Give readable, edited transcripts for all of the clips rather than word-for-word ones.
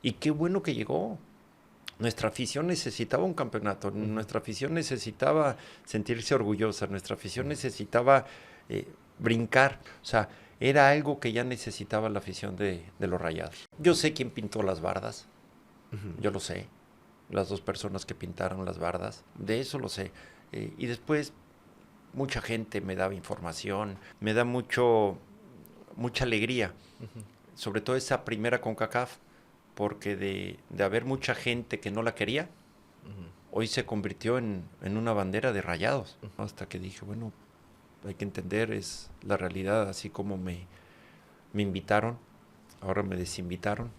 Y qué bueno que llegó. Nuestra afición necesitaba un campeonato, nuestra afición necesitaba sentirse orgullosa, nuestra afición necesitaba brincar. O sea, era algo que ya necesitaba la afición de los Rayados. Yo sé quién pintó las bardas, yo lo sé. Las dos personas que pintaron las bardas, de eso lo sé. Y después mucha gente me daba información, me da mucha alegría, sobre todo esa primera CONCACAF, porque de haber mucha gente que no la quería, hoy se convirtió en una bandera de Rayados, ¿no? Hasta que dije, bueno, hay que entender, es la realidad, así como me invitaron, ahora me desinvitaron.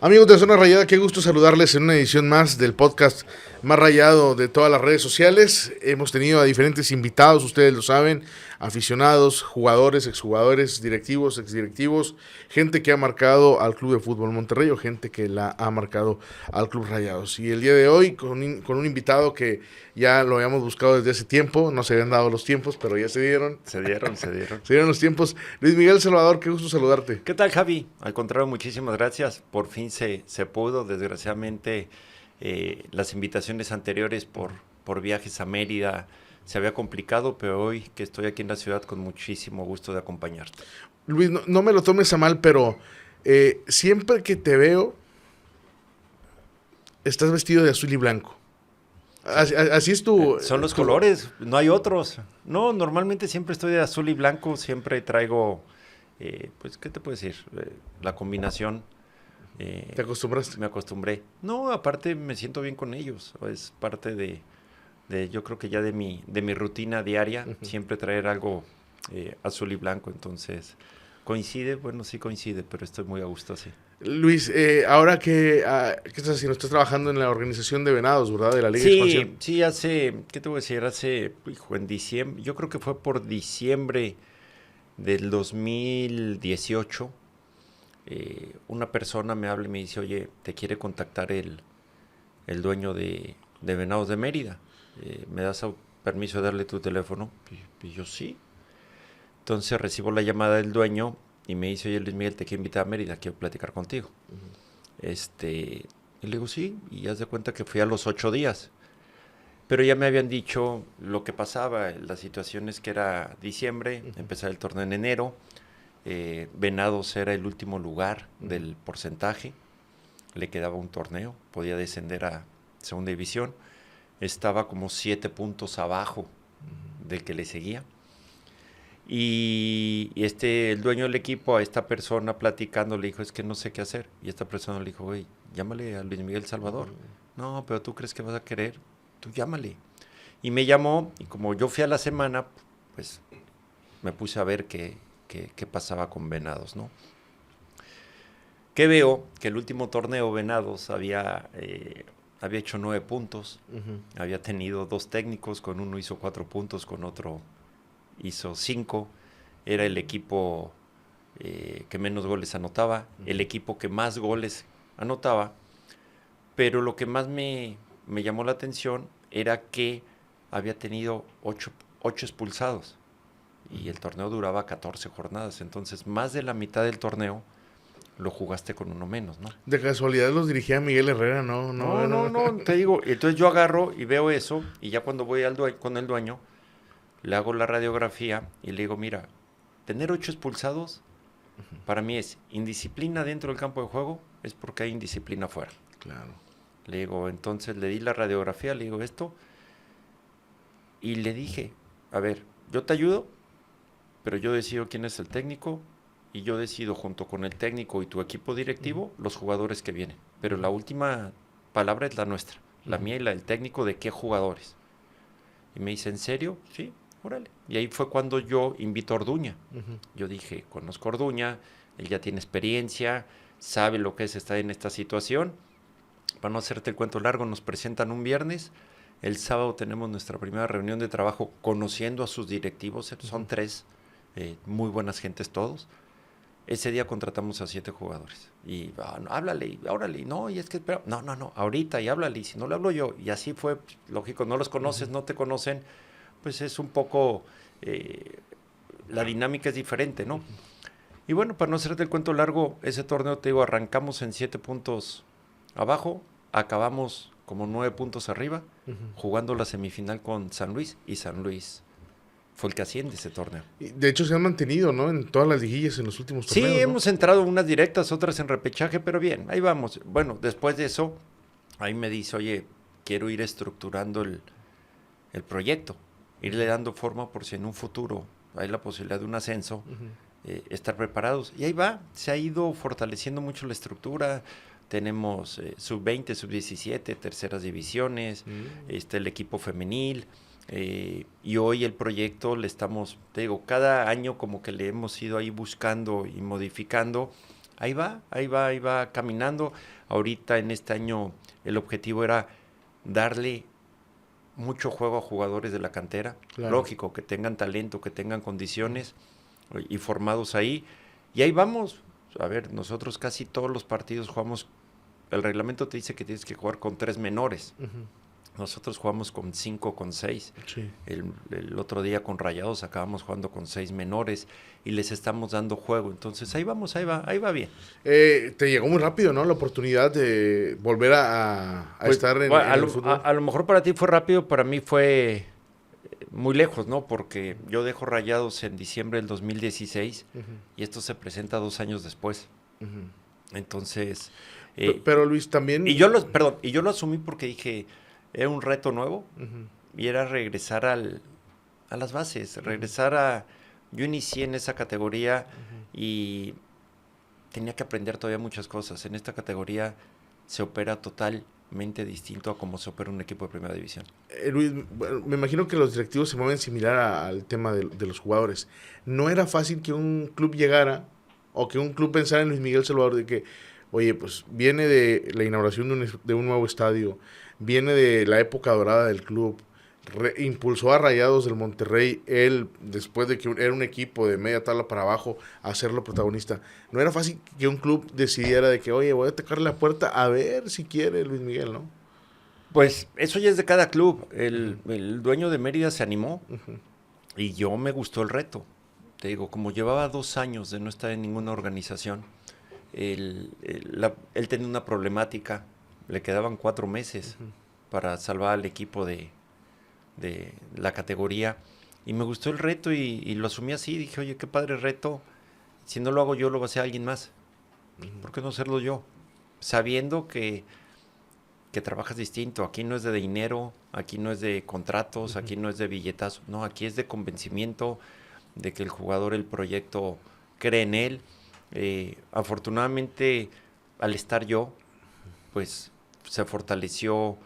Amigos de Zona Rayada, qué gusto saludarles en una edición más del podcast más rayado de todas las redes sociales. Hemos tenido a diferentes invitados, ustedes lo saben, aficionados, jugadores, exjugadores, directivos, exdirectivos, gente que ha marcado al Club de Fútbol Monterrey o gente que la ha marcado al Club Rayados. Y el día de hoy con un invitado que ya lo habíamos buscado desde hace tiempo, no se habían dado los tiempos, pero ya se dieron. Se dieron. Se dieron los tiempos. Luis Miguel Salvador, qué gusto saludarte. ¿Qué tal, Javi? Al contrario, muchísimas gracias. Por fin se pudo. Desgraciadamente, las invitaciones anteriores por viajes a Mérida se había complicado, pero hoy que estoy aquí en la ciudad, con muchísimo gusto de acompañarte. Luis, no me lo tomes a mal, pero siempre que te veo, estás vestido de azul y blanco. Así es tu... Son los colores, no hay otros. No, normalmente siempre estoy de azul y blanco, siempre traigo, pues, ¿qué te puedo decir? La combinación. ¿Te acostumbraste? Me acostumbré. No, aparte me siento bien con ellos. Es parte de yo creo que ya de mi rutina diaria, siempre traer algo azul y blanco. Entonces, ¿coincide? Bueno, sí coincide, pero estoy muy a gusto así. Luis, ahora ¿qué estás haciendo? Estás trabajando en la organización de Venados, ¿verdad? De la Liga de Expansión. Sí, ¿qué te voy a decir? En diciembre, yo creo que fue por diciembre del 2018, una persona me habla y me dice, oye, te quiere contactar el dueño de Venados de Mérida. ¿Me das permiso de darle tu teléfono? Y yo sí. Entonces recibo la llamada del dueño y me dice, oye, Luis Miguel, te quiero invitar a Mérida, quiero platicar contigo. Y le digo, sí, y haz de cuenta que fui a los 8 días. Pero ya me habían dicho lo que pasaba, la situación es que era diciembre, empezaba el torneo en enero, Venados era el último lugar del porcentaje, le quedaba un torneo, podía descender a segunda división, estaba como 7 puntos abajo del que le seguía. Y el dueño del equipo, a esta persona platicando, le dijo, es que no sé qué hacer. Y esta persona le dijo, güey, llámale a Luis Miguel Salvador. No, pero tú crees que vas a querer, tú llámale. Y me llamó, y como yo fui a la semana, pues me puse a ver qué pasaba con Venados, ¿no? Que veo que el último torneo Venados había hecho 9 puntos, había tenido 2 técnicos, con uno hizo 4 puntos, con otro hizo 5, era el equipo que menos goles anotaba, el equipo que más goles anotaba, pero lo que más me llamó la atención era que había tenido 8 expulsados y el torneo duraba 14 jornadas, entonces más de la mitad del torneo lo jugaste con uno menos, ¿no? De casualidad los dirigía Miguel Herrera, ¿no? No, te digo, entonces yo agarro y veo eso, y ya cuando voy con el dueño, le hago la radiografía y le digo, mira, tener 8 expulsados, para mí es indisciplina dentro del campo de juego, es porque hay indisciplina afuera. Claro. Le digo, entonces le di la radiografía, le digo esto, y le dije, a ver, yo te ayudo, pero yo decido quién es el técnico, y yo decido junto con el técnico y tu equipo directivo los jugadores que vienen. Pero la última palabra es la nuestra, la mía y la del técnico, de qué jugadores. Y me dice, ¿en serio? Sí, órale. Y ahí fue cuando yo invito a Orduña. Yo dije, conozco a Orduña, él ya tiene experiencia, sabe lo que es estar en esta situación. Para no hacerte el cuento largo, nos presentan un viernes. El sábado tenemos nuestra primera reunión de trabajo conociendo a sus directivos. Son 3, muy buenas gentes todos. Ese día contratamos a 7 jugadores. Y no, háblale, órale, no, y es que espera, no, ahorita y háblale, y si no le hablo yo. Y así fue, lógico, no los conoces, no te conocen, pues es un poco, la dinámica es diferente, ¿no? Y bueno, para no hacerte el cuento largo, ese torneo, te digo, arrancamos en 7 puntos abajo, acabamos como 9 puntos arriba, jugando la semifinal con San Luis, y San Luis fue el que asciende ese torneo. Y de hecho se han mantenido, ¿no? En todas las liguillas en los últimos torneos, Sí, ¿no? hemos entrado unas directas, otras en repechaje, pero bien, ahí vamos. Bueno, después de eso, ahí me dice, oye, quiero ir estructurando el proyecto, irle dando forma por si en un futuro hay la posibilidad de un ascenso, estar preparados. Y ahí va, se ha ido fortaleciendo mucho la estructura. Tenemos sub-20, sub-17, terceras divisiones, el equipo femenil. Y hoy el proyecto le estamos, te digo, cada año como que le hemos ido ahí buscando y modificando. Ahí va caminando. Ahorita en este año el objetivo era darle mucho juego a jugadores de la cantera. Claro. Lógico, que tengan talento, que tengan condiciones y formados ahí. Y ahí vamos. A ver, nosotros casi todos los partidos jugamos, el reglamento te dice que tienes que jugar con 3 menores. Nosotros jugamos con 5, con 6. Sí. El otro día con Rayados acabamos jugando con 6 menores y les estamos dando juego. Entonces ahí vamos, ahí va bien. Te llegó muy rápido, ¿no? La oportunidad de volver a pues, estar en el fútbol. A lo mejor para ti fue rápido, para mí fue muy lejos, ¿no? Porque yo dejo Rayados en diciembre del 2016 y esto se presenta 2 años después. Entonces... pero Luis, también... Y yo lo asumí porque dije... Era un reto nuevo y era regresar a las bases, regresar a... Yo inicié en esa categoría y tenía que aprender todavía muchas cosas. En esta categoría se opera totalmente distinto a cómo se opera un equipo de primera división. Luis, bueno, me imagino que los directivos se mueven similar al tema de los jugadores. ¿No era fácil que un club llegara o que un club pensara en Luis Miguel Salvador de que, oye, pues viene de la inauguración de un nuevo estadio, viene de la época dorada del club, impulsó a Rayados del Monterrey, él, después de que era un equipo de media tabla para abajo, a hacerlo protagonista? ¿No era fácil que un club decidiera de que, oye, voy a tocarle la puerta a ver si quiere Luis Miguel, ¿no? Pues eso ya es de cada club. El dueño de Mérida se animó y yo me gustó el reto. Te digo, como llevaba 2 años de no estar en ninguna organización, él tenía una problemática. Le quedaban 4 meses para salvar al equipo de la categoría. Y me gustó el reto y lo asumí así. Dije, oye, qué padre reto. Si no lo hago yo, lo va a hacer alguien más. ¿Por qué no hacerlo yo? Sabiendo que trabajas distinto. Aquí no es de dinero, aquí no es de contratos, aquí no es de billetazos. No, aquí es de convencimiento, de que el jugador, el proyecto, cree en él. Afortunadamente, al estar yo, pues se fortaleció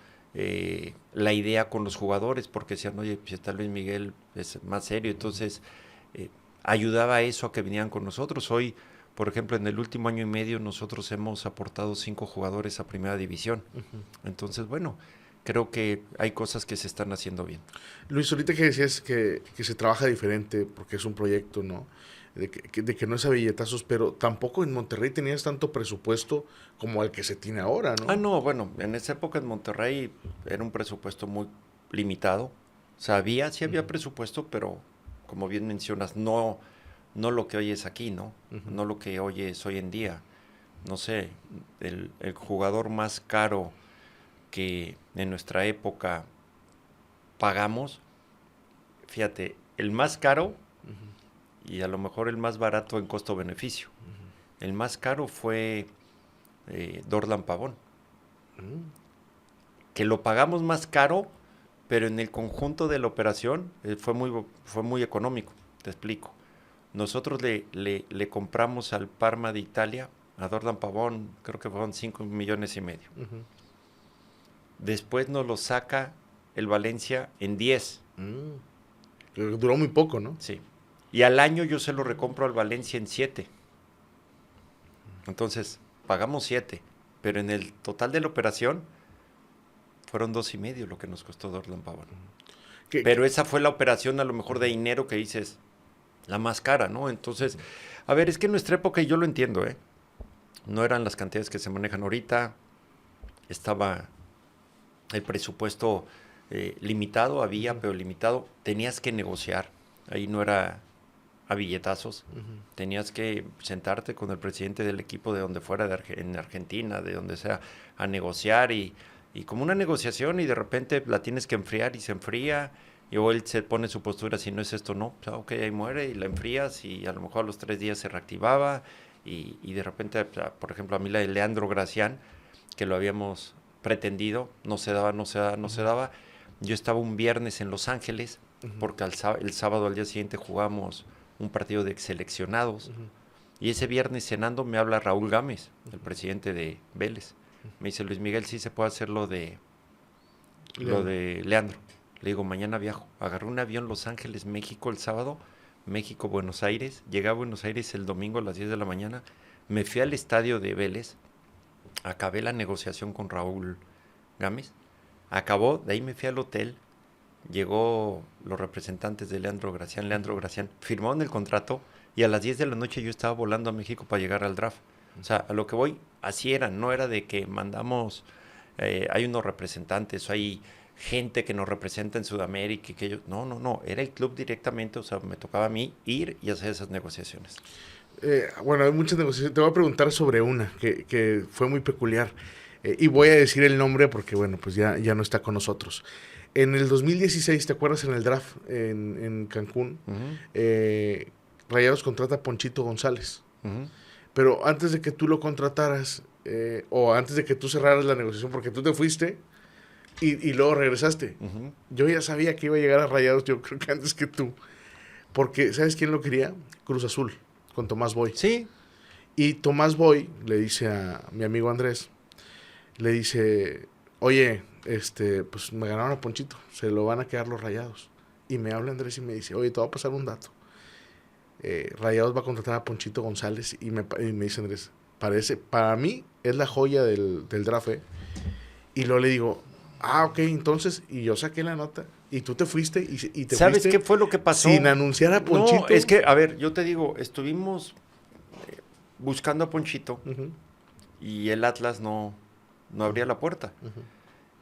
la idea con los jugadores, porque decían, oye, si está Luis Miguel, es más serio. Entonces, ayudaba a eso, a que vinieran con nosotros. Hoy, por ejemplo, en el último año y medio, nosotros hemos aportado 5 jugadores a primera división. Entonces, bueno, creo que hay cosas que se están haciendo bien. Luis, ahorita que decías que se trabaja diferente, porque es un proyecto, ¿no? De que no es a billetazos, pero tampoco en Monterrey tenías tanto presupuesto como el que se tiene ahora, ¿no? No, bueno, en esa época en Monterrey era un presupuesto muy limitado. O sea, sí había presupuesto, pero como bien mencionas, no lo que hoy es aquí, ¿no? No lo que hoy es hoy en día. No sé, el jugador más caro que en nuestra época pagamos, fíjate, el más caro y a lo mejor el más barato en costo-beneficio. El más caro fue Dorlan Pavón. Que lo pagamos más caro, pero en el conjunto de la operación fue muy económico. Te explico. Nosotros le compramos al Parma de Italia, a Dorlan Pavón, creo que fueron 5,5 millones. Después nos lo saca el Valencia en 10. Duró muy poco, ¿no? Sí. Y al año yo se lo recompro al Valencia en 7. Entonces, pagamos 7. Pero en el total de la operación, fueron 2,5 lo que nos costó Dorlan Pavón. Pero esa fue la operación a lo mejor de dinero que dices, la más cara, ¿no? Entonces, a ver, es que en nuestra época, y yo lo entiendo, no eran las cantidades que se manejan ahorita. Estaba el presupuesto limitado, pero limitado. Tenías que negociar. Ahí no era a billetazos. Tenías que sentarte con el presidente del equipo de donde fuera, en Argentina, de donde sea, a negociar y como una negociación, y de repente la tienes que enfriar y se enfría, y luego él se pone su postura, si no es esto, no, o sea, ok, ahí muere, y la enfrías, y a lo mejor a los 3 días se reactivaba, y de repente, o sea, por ejemplo, a mí la de Leandro Gracián, que lo habíamos pretendido, no se daba. Yo estaba un viernes en Los Ángeles, porque el sábado al día siguiente jugamos un partido de seleccionados, y ese viernes cenando me habla Raúl Gámez, el presidente de Vélez. Me dice, Luis Miguel, sí se puede hacer lo de Leandro. Le digo, mañana viajo. Agarré un avión Los Ángeles, México el sábado, México, Buenos Aires. Llegué a Buenos Aires el domingo a las 10 de la mañana. Me fui al estadio de Vélez. Acabé la negociación con Raúl Gámez. Acabó, de ahí me fui al hotel. Llegó los representantes de Leandro Gracián, firmaron el contrato, y a las 10 de la noche yo estaba volando a México para llegar al draft. O sea, a lo que voy, así era, no era de que mandamos, hay unos representantes, o hay gente que nos representa en Sudamérica, y que ellos, no, era el club directamente, o sea, me tocaba a mí ir y hacer esas negociaciones. Bueno, hay muchas negociaciones, te voy a preguntar sobre una que fue muy peculiar, y voy a decir el nombre porque, bueno, pues ya no está con nosotros. En el 2016, ¿te acuerdas? En el draft en Cancún, Rayados contrata a Ponchito González. Pero antes de que tú lo contrataras, o antes de que tú cerraras la negociación, porque tú te fuiste y luego regresaste, yo ya sabía que iba a llegar a Rayados, yo creo que antes que tú. Porque, ¿sabes quién lo quería? Cruz Azul, con Tomás Boy. Sí. Y Tomás Boy le dice a mi amigo Andrés, le dice, oye, pues me ganaron a Ponchito, se lo van a quedar los Rayados. Y me habla Andrés y me dice, oye, te va a pasar un dato. Rayados va a contratar a Ponchito González, y me dice Andrés, para mí es la joya del draft. Y luego le digo, ok, entonces, y yo saqué la nota, y tú te fuiste, y te ¿Sabes fuiste qué fue lo que pasó? sin anunciar a Ponchito. No, es que, a ver, yo te digo, estuvimos buscando a Ponchito, y el Atlas no abría la puerta.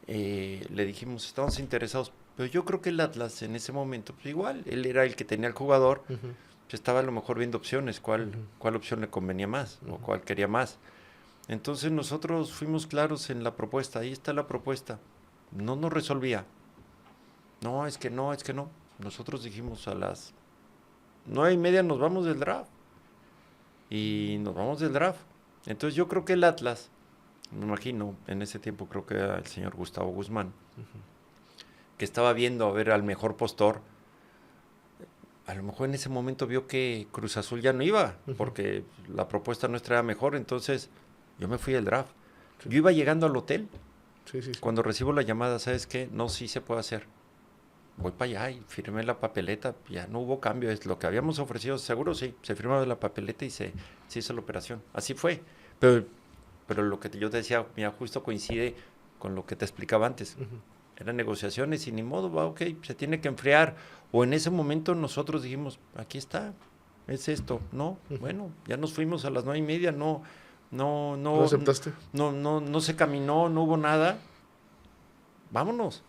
Le dijimos, estamos interesados, pero yo creo que el Atlas en ese momento, pues igual, él era el que tenía el jugador, pues estaba a lo mejor viendo opciones, cuál opción le convenía más, o cuál quería más. Entonces nosotros fuimos claros en la propuesta, ahí está la propuesta, no nos resolvía. No, es que no. Nosotros dijimos a las 9:30 nos vamos del draft, y nos vamos del draft. Entonces yo creo que el Atlas, me imagino, en ese tiempo creo que era el señor Gustavo Guzmán, que estaba viendo a ver al mejor postor. A lo mejor en ese momento vio que Cruz Azul ya no iba, porque la propuesta nuestra era mejor, entonces yo me fui al draft. Yo iba llegando al hotel, cuando recibo la llamada, ¿sabes qué? No, sí se puede hacer. Voy para allá y firmé la papeleta, ya no hubo cambio, es lo que habíamos ofrecido, seguro sí, se firmaba la papeleta y se hizo la operación. Así fue, pero lo que yo te decía, mira, justo coincide con lo que te explicaba antes. Eran negociaciones y ni modo, va, ok, se tiene que enfriar. O en ese momento nosotros dijimos, aquí está, es esto, ¿no? Bueno, ya nos fuimos a las 9:30, no ¿Lo aceptaste? No se caminó, no hubo nada. Vámonos.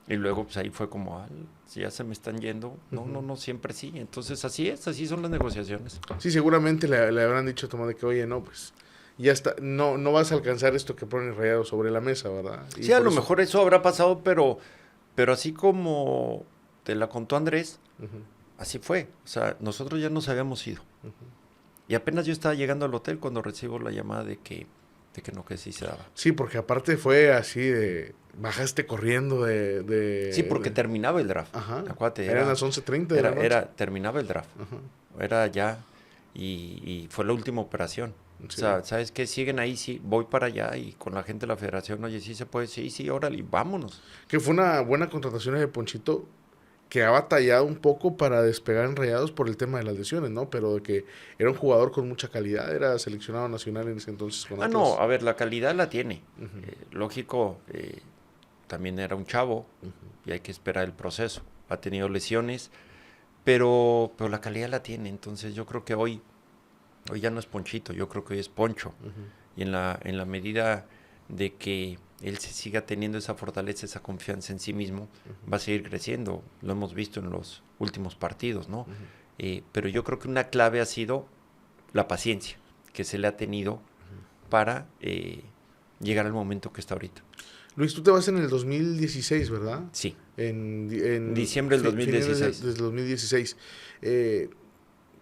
Y luego, pues ahí fue como, si ya se me están yendo. No, siempre sí. Entonces, así son las negociaciones. Sí, seguramente le habrán dicho a Tomás de que, oye, no, pues ya está, no vas a alcanzar esto que ponen Rayados sobre la mesa, ¿verdad? Y sí, a lo mejor eso habrá pasado, pero así como te la contó Andrés, así fue. O sea, nosotros ya nos habíamos ido. Y apenas yo estaba llegando al hotel cuando recibo la llamada de que no, que sí se daba. Sí, porque aparte fue así de, bajaste corriendo Sí, porque terminaba el draft. Ajá. Acuérdate, eran las 11:30 de la noche. Terminaba el draft. Era ya, y fue la última operación. Sí. O sea, ¿sabes qué? Siguen ahí, sí, voy para allá, y con la gente de la federación, oye, sí se puede, sí, órale, vámonos. Que fue una buena contratación de Ponchito, que ha batallado un poco para despegar en Rayados por el tema de las lesiones, ¿no? Pero de que era un jugador con mucha calidad, era seleccionado nacional en ese entonces con Atlas. No, a ver, la calidad la tiene. Lógico, también era un chavo, y hay que esperar el proceso. Ha tenido lesiones, pero la calidad la tiene. Entonces yo creo que hoy ya no es Ponchito, yo creo que hoy es Poncho. Y en la medida de que él se siga teniendo esa fortaleza, esa confianza en sí mismo, va a seguir creciendo. Lo hemos visto en los últimos partidos, ¿no? Pero yo creo que una clave ha sido la paciencia que se le ha tenido para llegar al momento que está ahorita. Luis, tú te vas en el 2016, ¿verdad? Sí. En Diciembre del 2016. Desde 2016.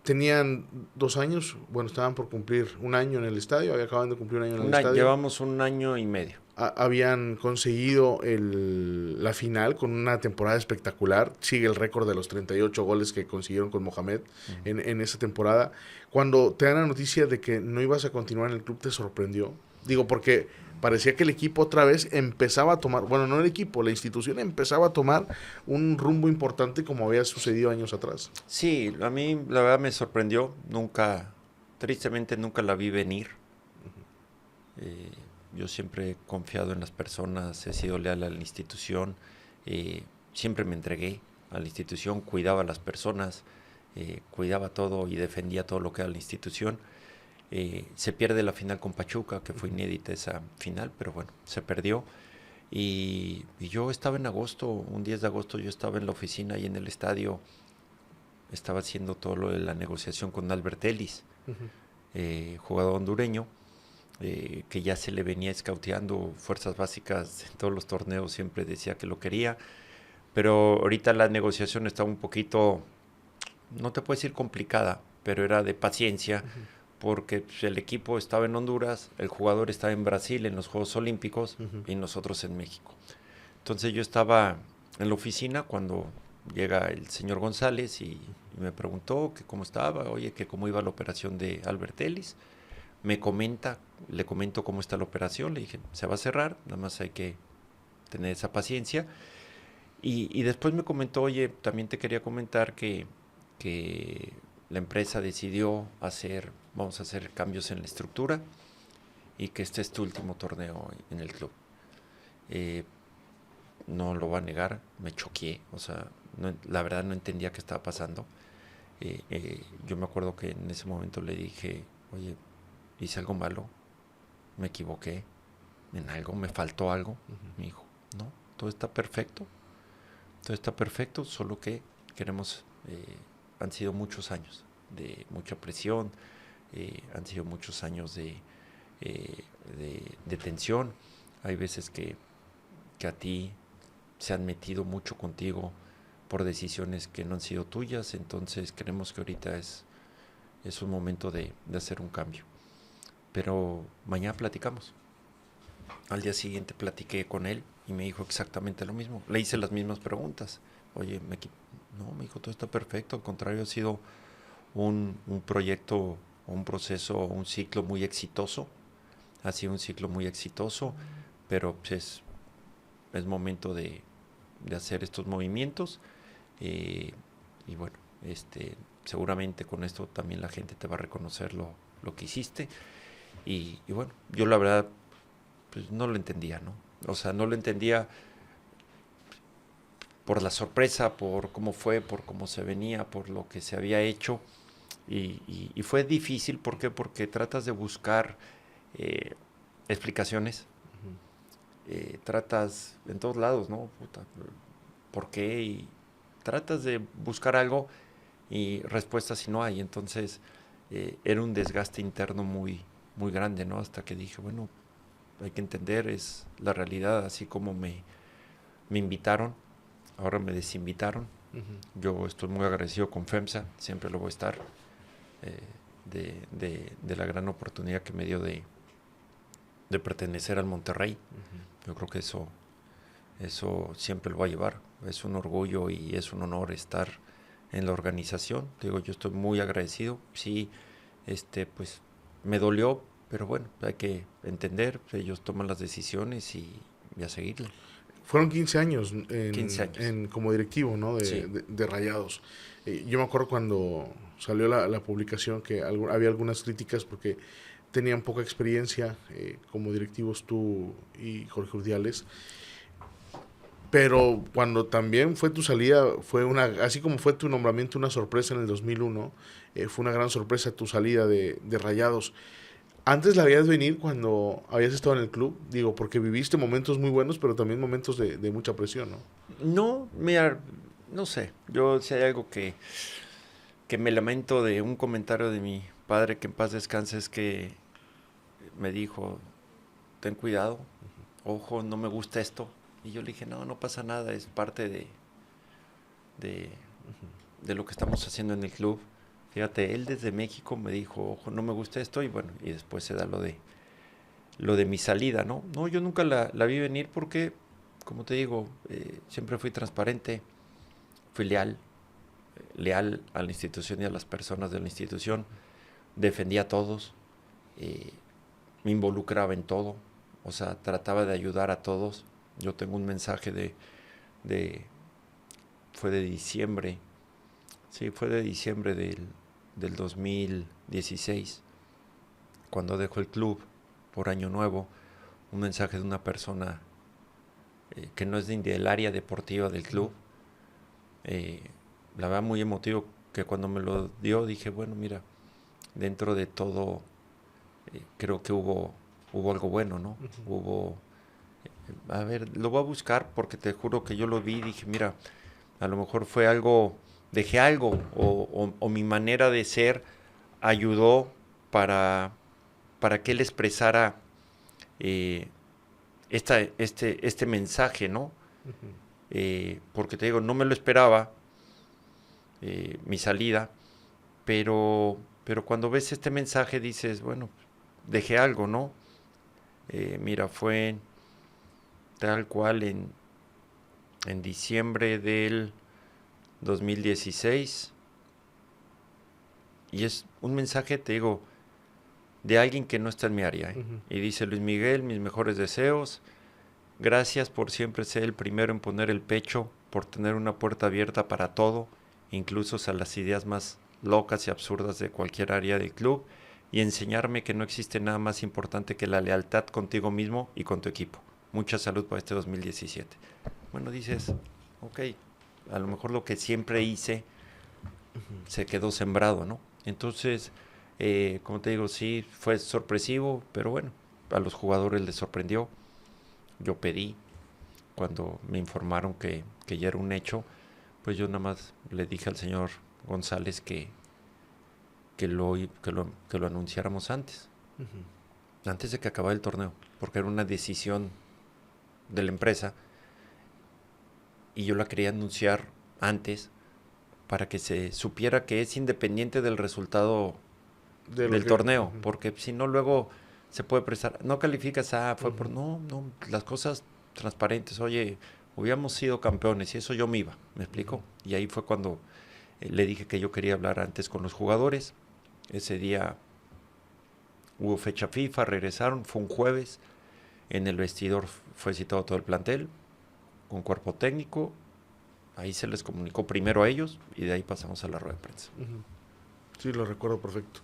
Tenían 2 años, bueno, estaban por cumplir 1 año en el estadio, acaban de cumplir 1 año en el estadio. Llevamos 1 año y medio. Habían conseguido la final con una temporada espectacular. Sigue el récord de los 38 goles que consiguieron con Mohamed en esa temporada. Cuando te dan la noticia de que no ibas a continuar en el club, ¿te sorprendió? Digo, porque parecía que el equipo otra vez empezaba a tomar, bueno, no el equipo, la institución empezaba a tomar un rumbo importante como había sucedido años atrás. Sí, a mí la verdad me sorprendió. Tristemente nunca la vi venir. Yo siempre he confiado en las personas, he sido leal a la institución, siempre me entregué a la institución, cuidaba a las personas, cuidaba todo y defendía todo lo que era la institución. Se pierde la final con Pachuca, que fue inédita esa final, pero bueno, se perdió. Y yo estaba en agosto, un 10 de agosto yo estaba en la oficina y en el estadio, estaba haciendo todo lo de la negociación con Albert Ellis, jugador hondureño. Que ya se le venía escauteando fuerzas básicas en todos los torneos, siempre decía que lo quería, pero ahorita la negociación está un poquito, no te puedo decir complicada, pero era de paciencia, porque pues, el equipo estaba en Honduras, el jugador estaba en Brasil en los Juegos Olímpicos y nosotros en México. Entonces yo estaba en la oficina cuando llega el señor González y me preguntó que cómo estaba, oye, que cómo iba la operación de Albert Ellis. Le comento cómo está la operación, le dije, se va a cerrar, nada más hay que tener esa paciencia. Y después me comentó, oye, también te quería comentar que la empresa decidió vamos a hacer cambios en la estructura y que este es tu último torneo en el club. No lo va a negar, me choqué, o sea, la verdad no entendía qué estaba pasando. Yo me acuerdo que en ese momento le dije, oye, hice algo malo, me equivoqué en algo, me faltó algo. Me dijo, no, todo está perfecto, solo que han sido muchos años de mucha presión, han sido muchos años de tensión. Hay veces que a ti se han metido mucho contigo por decisiones que no han sido tuyas, entonces creemos que ahorita es un momento de hacer un cambio. Pero mañana platicamos. Al día siguiente platiqué con él y me dijo exactamente lo mismo. Le hice las mismas preguntas. Oye, me dijo, todo está perfecto. Al contrario, ha sido un proyecto, un proceso, un ciclo muy exitoso. Ha sido un ciclo muy exitoso, pero pues, es momento de hacer estos movimientos. Y bueno, seguramente con esto también la gente te va a reconocer lo que hiciste. Y bueno, yo la verdad pues no lo entendía, ¿no? O sea, no lo entendía por la sorpresa, por cómo fue, por cómo se venía, por lo que se había hecho. Y fue difícil, ¿por qué? Porque tratas de buscar explicaciones. Tratas en todos lados, ¿no? ¿Por qué? Y tratas de buscar algo y respuestas si no hay. Entonces era un desgaste interno muy grande, ¿no? Hasta que dije, bueno, hay que entender, es la realidad, así como me invitaron, ahora me desinvitaron. Yo estoy muy agradecido con FEMSA, siempre lo voy a estar, de la gran oportunidad que me dio de pertenecer al Monterrey. Yo creo que eso siempre lo voy a llevar, es un orgullo y es un honor estar en la organización. Digo, yo estoy muy agradecido, sí, pues me dolió, pero bueno, hay que entender, ellos toman las decisiones y a seguirle. Fueron 15 años, 15 años. como directivo, ¿no? Sí. de Rayados. Yo me acuerdo cuando salió la publicación que había algunas críticas porque tenían poca experiencia como directivos tú y Jorge Urdiales. Pero cuando también fue tu salida, así como fue tu nombramiento una sorpresa en el 2001, fue una gran sorpresa tu salida de Rayados. ¿Antes la veías venir cuando habías estado en el club? Digo, porque viviste momentos muy buenos, pero también momentos de mucha presión, ¿no? No, mira, no sé. Yo si hay algo que que me lamento de un comentario de mi padre, que en paz descanse, es que me dijo, ten cuidado, ojo, no me gusta esto. Y yo le dije, no, no pasa nada, es parte de lo que estamos haciendo en el club. Fíjate, él desde México me dijo, ojo, no me gusta esto, y bueno, y después se da lo de mi salida, ¿no? No, yo nunca la vi venir porque, como te digo, siempre fui transparente, fui leal a la institución y a las personas de la institución, defendía a todos, me involucraba en todo, o sea, trataba de ayudar a todos. Yo tengo un mensaje fue de diciembre, sí, fue de diciembre del 2016, cuando dejo el club por Año Nuevo, un mensaje de una persona que no es del área deportiva del club, la verdad muy emotivo, que cuando me lo dio dije, bueno, mira, dentro de todo creo que hubo algo bueno, ¿no? Hubo, a ver, lo voy a buscar porque te juro que yo lo vi y dije, mira, a lo mejor fue algo, dejé algo, o mi manera de ser ayudó para que él expresara este mensaje, ¿no? Porque te digo, no me lo esperaba, mi salida, pero cuando ves este mensaje dices, bueno, dejé algo, ¿no? Mira, fue tal cual en diciembre del 2016, y es un mensaje, te digo, de alguien que no está en mi área, ¿eh? Y dice, Luis Miguel, mis mejores deseos, gracias por siempre ser el primero en poner el pecho, por tener una puerta abierta para todo, incluso a las ideas más locas y absurdas de cualquier área del club, y enseñarme que no existe nada más importante que la lealtad contigo mismo y con tu equipo. Mucha salud para este 2017. Bueno, dices, ok, a lo mejor lo que siempre hice se quedó sembrado, ¿no? Entonces, como te digo, sí, fue sorpresivo, pero bueno, a los jugadores les sorprendió. Yo pedí, cuando me informaron que ya era un hecho, pues yo nada más le dije al señor González que lo anunciáramos antes, antes de que acabara el torneo, porque era una decisión de la empresa y yo la quería anunciar antes para que se supiera que es independiente del resultado del torneo, porque si no luego se puede prestar, no calificas, fue por, no, las cosas transparentes, oye, hubiéramos sido campeones y eso yo me iba, ¿me explico? Y ahí fue cuando le dije que yo quería hablar antes con los jugadores. Ese día hubo fecha FIFA, regresaron, fue un jueves, en el vestidor fue citado todo el plantel, con cuerpo técnico, ahí se les comunicó primero a ellos y de ahí pasamos a la rueda de prensa. Sí, lo recuerdo perfecto.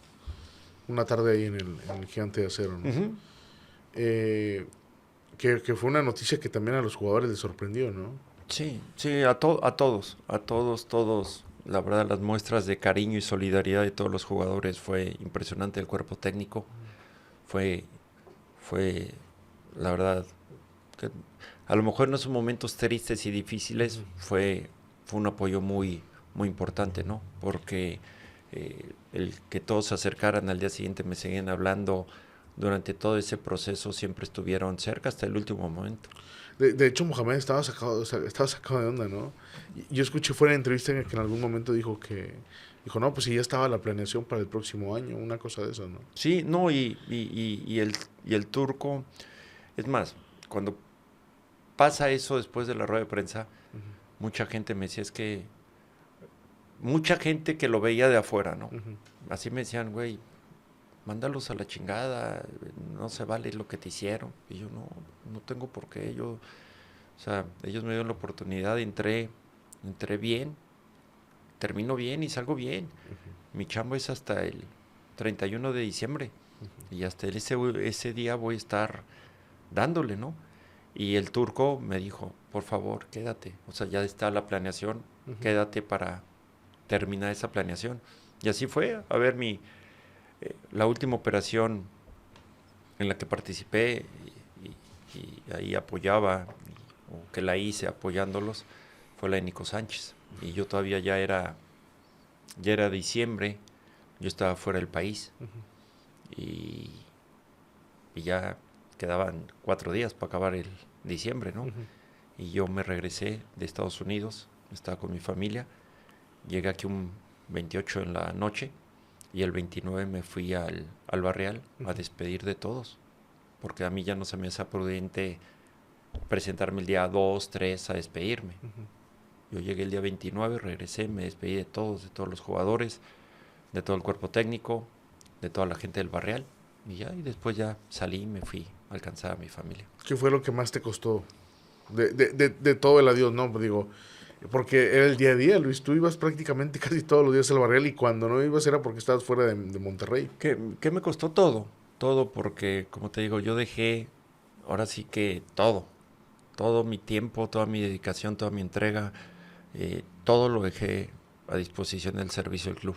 Una tarde ahí en el Gigante de Acero, ¿no? Que fue una noticia que también a los jugadores les sorprendió, ¿no? Sí, a todos, la verdad, las muestras de cariño y solidaridad de todos los jugadores fue impresionante. El cuerpo técnico fue la verdad, que a lo mejor en esos momentos tristes y difíciles fue un apoyo muy, muy importante, ¿no? Porque el que todos se acercaran al día siguiente, me seguían hablando durante todo ese proceso, siempre estuvieron cerca hasta el último momento. De hecho, Mohamed estaba sacado de onda, ¿no? Yo escuché fuera de entrevista que en algún momento dijo, no, pues sí, ya estaba la planeación para el próximo año, una cosa de eso, ¿no? Sí, no, y el turco, es más, cuando pasa eso después de la rueda de prensa, mucha gente me decía, mucha gente que lo veía de afuera, ¿no? Así me decían, güey, mándalos a la chingada, no se vale lo que te hicieron. Y yo, no tengo por qué, o sea, ellos me dieron la oportunidad, entré bien, termino bien y salgo bien. Mi chamba es hasta el 31 de diciembre y hasta ese día voy a estar dándole, ¿no? Y el turco me dijo, por favor, quédate, o sea, ya está la planeación, quédate para terminar esa planeación. Y así fue, a ver, la última operación en la que participé y ahí apoyaba, o que la hice apoyándolos, fue la de Nico Sánchez. Y yo todavía ya era Ya era diciembre, yo estaba fuera del país y, y ya quedaban 4 días para acabar el diciembre, ¿no? Y yo me regresé de Estados Unidos, estaba con mi familia, llegué aquí un 28 en la noche y el 29 me fui al Barrial a despedir de todos, porque a mí ya no se me hacía prudente presentarme el día 2, 3 a despedirme. Yo llegué el día 29, regresé, me despedí de todos los jugadores, de todo el cuerpo técnico, de toda la gente del Barrial. Y después ya salí y me fui a alcanzar a mi familia. ¿Qué fue lo que más te costó de todo el adiós, no? Digo, porque era el día a día, Luis. Tú ibas prácticamente casi todos los días al Barrial y cuando no ibas era porque estabas fuera de Monterrey. ¿Qué me costó todo? Todo porque, como te digo, yo dejé, ahora sí que todo mi tiempo, toda mi dedicación, toda mi entrega, todo lo dejé a disposición del servicio del club.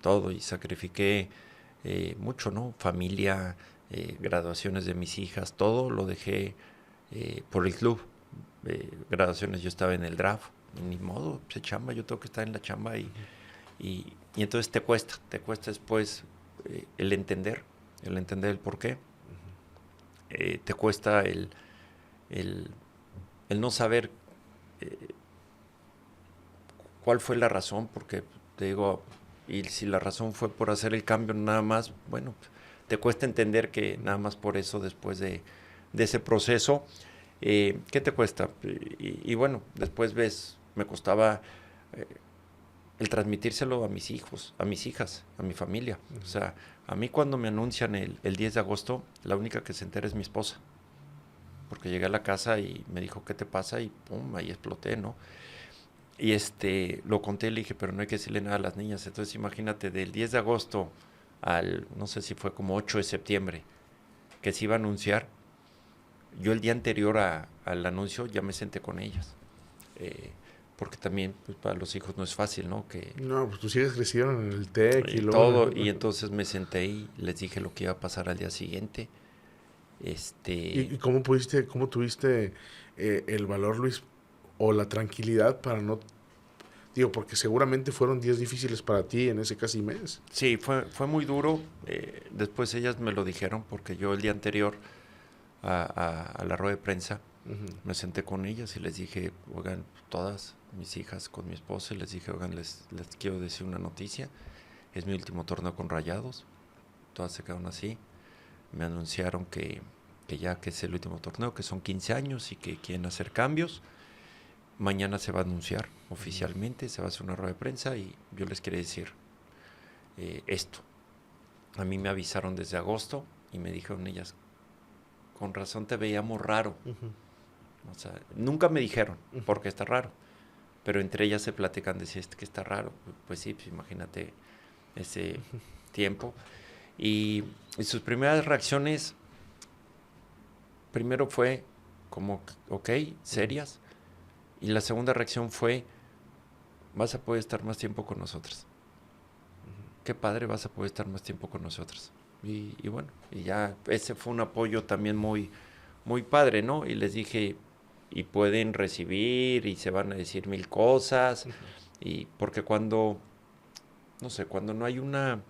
Todo, y sacrifiqué mucho, ¿no? Familia, graduaciones de mis hijas, todo lo dejé por el club. Graduaciones, yo estaba en el draft, ni modo, se chamba, yo tengo que estar en la chamba y entonces te cuesta después el entender el por qué. Te cuesta el no saber cuál fue la razón, porque te digo, y si la razón fue por hacer el cambio nada más, bueno, te cuesta entender que nada más por eso después de ese proceso, ¿qué te cuesta? Y bueno, después ves, me costaba el transmitírselo a mis hijos, a mis hijas, a mi familia. O sea, a mí cuando me anuncian el 10 de agosto, la única que se entera es mi esposa. Porque llegué a la casa y me dijo, ¿qué te pasa? Y pum, ahí exploté, ¿no? Y lo conté y le dije, pero no hay que decirle nada a las niñas. Entonces imagínate, del 10 de agosto al, no sé si fue como 8 de septiembre, que se iba a anunciar, yo el día anterior al anuncio ya me senté con ellas. Porque también pues, para los hijos no es fácil, ¿no? No, pues tus hijas crecieron en el TEC y luego... Todo, y entonces me senté y les dije lo que iba a pasar al día siguiente. ¿Y cómo tuviste el valor, Luis, o la tranquilidad para no... Digo, porque seguramente fueron días difíciles para ti en ese casi mes. Sí, fue muy duro. Después ellas me lo dijeron porque yo el día anterior a la rueda de prensa me senté con ellas y les dije, oigan, todas mis hijas con mi esposa, y les dije, oigan, les quiero decir una noticia. Es mi último torneo con Rayados. Todas se quedaron así. Me anunciaron que ya que es el último torneo, que son 15 años y que quieren hacer cambios. Mañana se va a anunciar oficialmente, se va a hacer una rueda de prensa y yo les quería decir esto. A mí me avisaron desde agosto y me dijeron ellas, con razón te veíamos raro. O sea, nunca me dijeron por qué está raro, pero entre ellas se platican, decían que está raro. Pues sí, pues imagínate ese tiempo. Y sus primeras reacciones, primero fue como, ok, serias. Y la segunda reacción fue, vas a poder estar más tiempo con nosotros. Qué padre, vas a poder estar más tiempo con nosotros. Y bueno, y ya ese fue un apoyo también muy, muy padre, ¿no? Y les dije, y pueden recibir y se van a decir mil cosas. Y porque cuando, no sé, cuando no hay una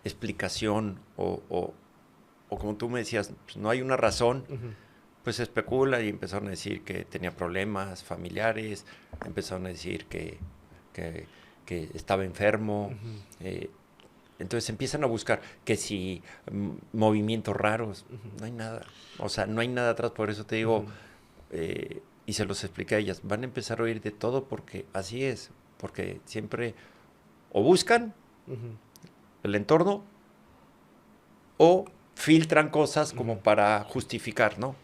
explicación o como tú me decías, pues no hay una razón, pues se especula y empezaron a decir que tenía problemas familiares, empezaron a decir que estaba enfermo, entonces empiezan a buscar que si movimientos raros, no hay nada, o sea, no hay nada atrás, por eso te digo, y se los expliqué a ellas, van a empezar a oír de todo porque así es, porque siempre o buscan el entorno o filtran cosas como para justificar, ¿no?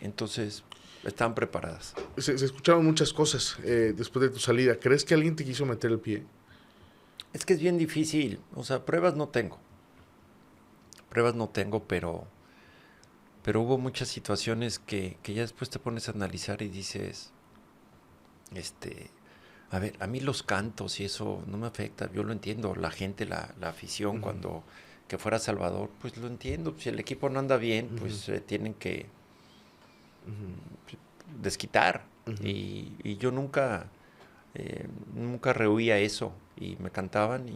Entonces, estaban preparadas. Se escucharon muchas cosas después de tu salida. ¿Crees que alguien te quiso meter el pie? Es que es bien difícil. O sea, pruebas no tengo. Pero hubo muchas situaciones que ya después te pones a analizar y dices, a ver, a mí los cantos y eso no me afecta. Yo lo entiendo. La gente, la afición, cuando que fuera Salvador, pues lo entiendo. Si el equipo no anda bien, pues tienen que desquitar. Y yo nunca nunca rehuía eso y me cantaban,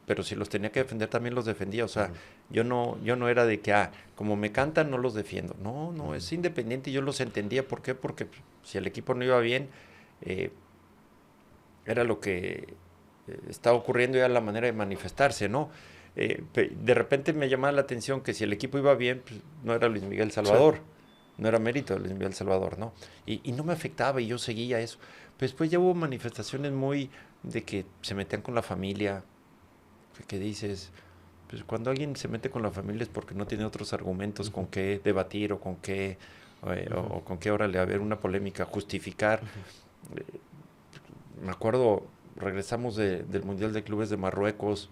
pero si los tenía que defender también los defendía. O sea, yo no era de que, como me cantan no los defiendo. No, es independiente y yo los entendía. ¿Por qué? Porque si el equipo no iba bien, eh, era lo que estaba ocurriendo, ya la manera de manifestarse, ¿no? De repente me llamaba la atención que si el equipo iba bien, pues, no era Luis Miguel Salvador, sí. No era mérito de Luis Miguel Salvador, ¿no? Y no me afectaba y yo seguía eso. Pero después ya hubo manifestaciones muy de que se metían con la familia, que dices, pues cuando alguien se mete con la familia es porque no tiene otros argumentos con qué debatir o con qué, o con qué hora le haber una polémica, justificar. Me acuerdo, regresamos del Mundial de Clubes de Marruecos,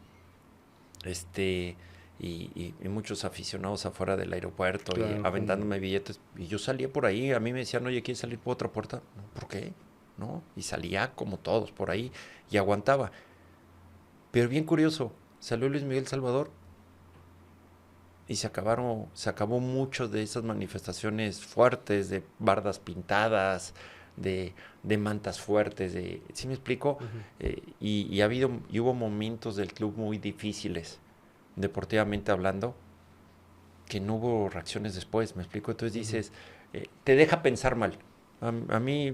y muchos aficionados afuera del aeropuerto, claro, y aventándome billetes, y yo salía por ahí, a mí me decían, oye, ¿quieres salir por otra puerta? No, ¿por qué? No, y salía como todos por ahí, y aguantaba. Pero bien curioso, salió Luis Miguel Salvador, y se acabó mucho de esas manifestaciones fuertes, de bardas pintadas, de mantas fuertes, ¿sí me explico? Y hubo momentos del club muy difíciles, deportivamente hablando, que no hubo reacciones después, ¿me explico? Entonces dices, te deja pensar mal. A mí...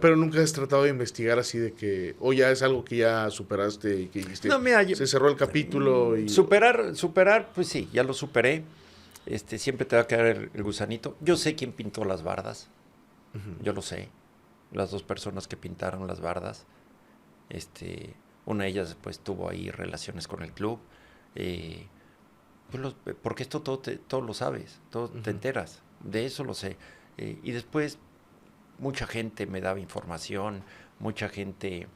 Pero nunca has tratado de investigar así de que, o ya es algo que ya superaste y que dijiste, no, mira, se cerró el capítulo y... Superar, pues sí, ya lo superé. Siempre te va a quedar el gusanito. Yo sé quién pintó las bardas. Yo lo sé. Las dos personas que pintaron las bardas. Una de ellas pues tuvo ahí relaciones con el club. Porque esto todo lo sabes, todo te enteras. De eso lo sé. Y después mucha gente me daba información, mucha gente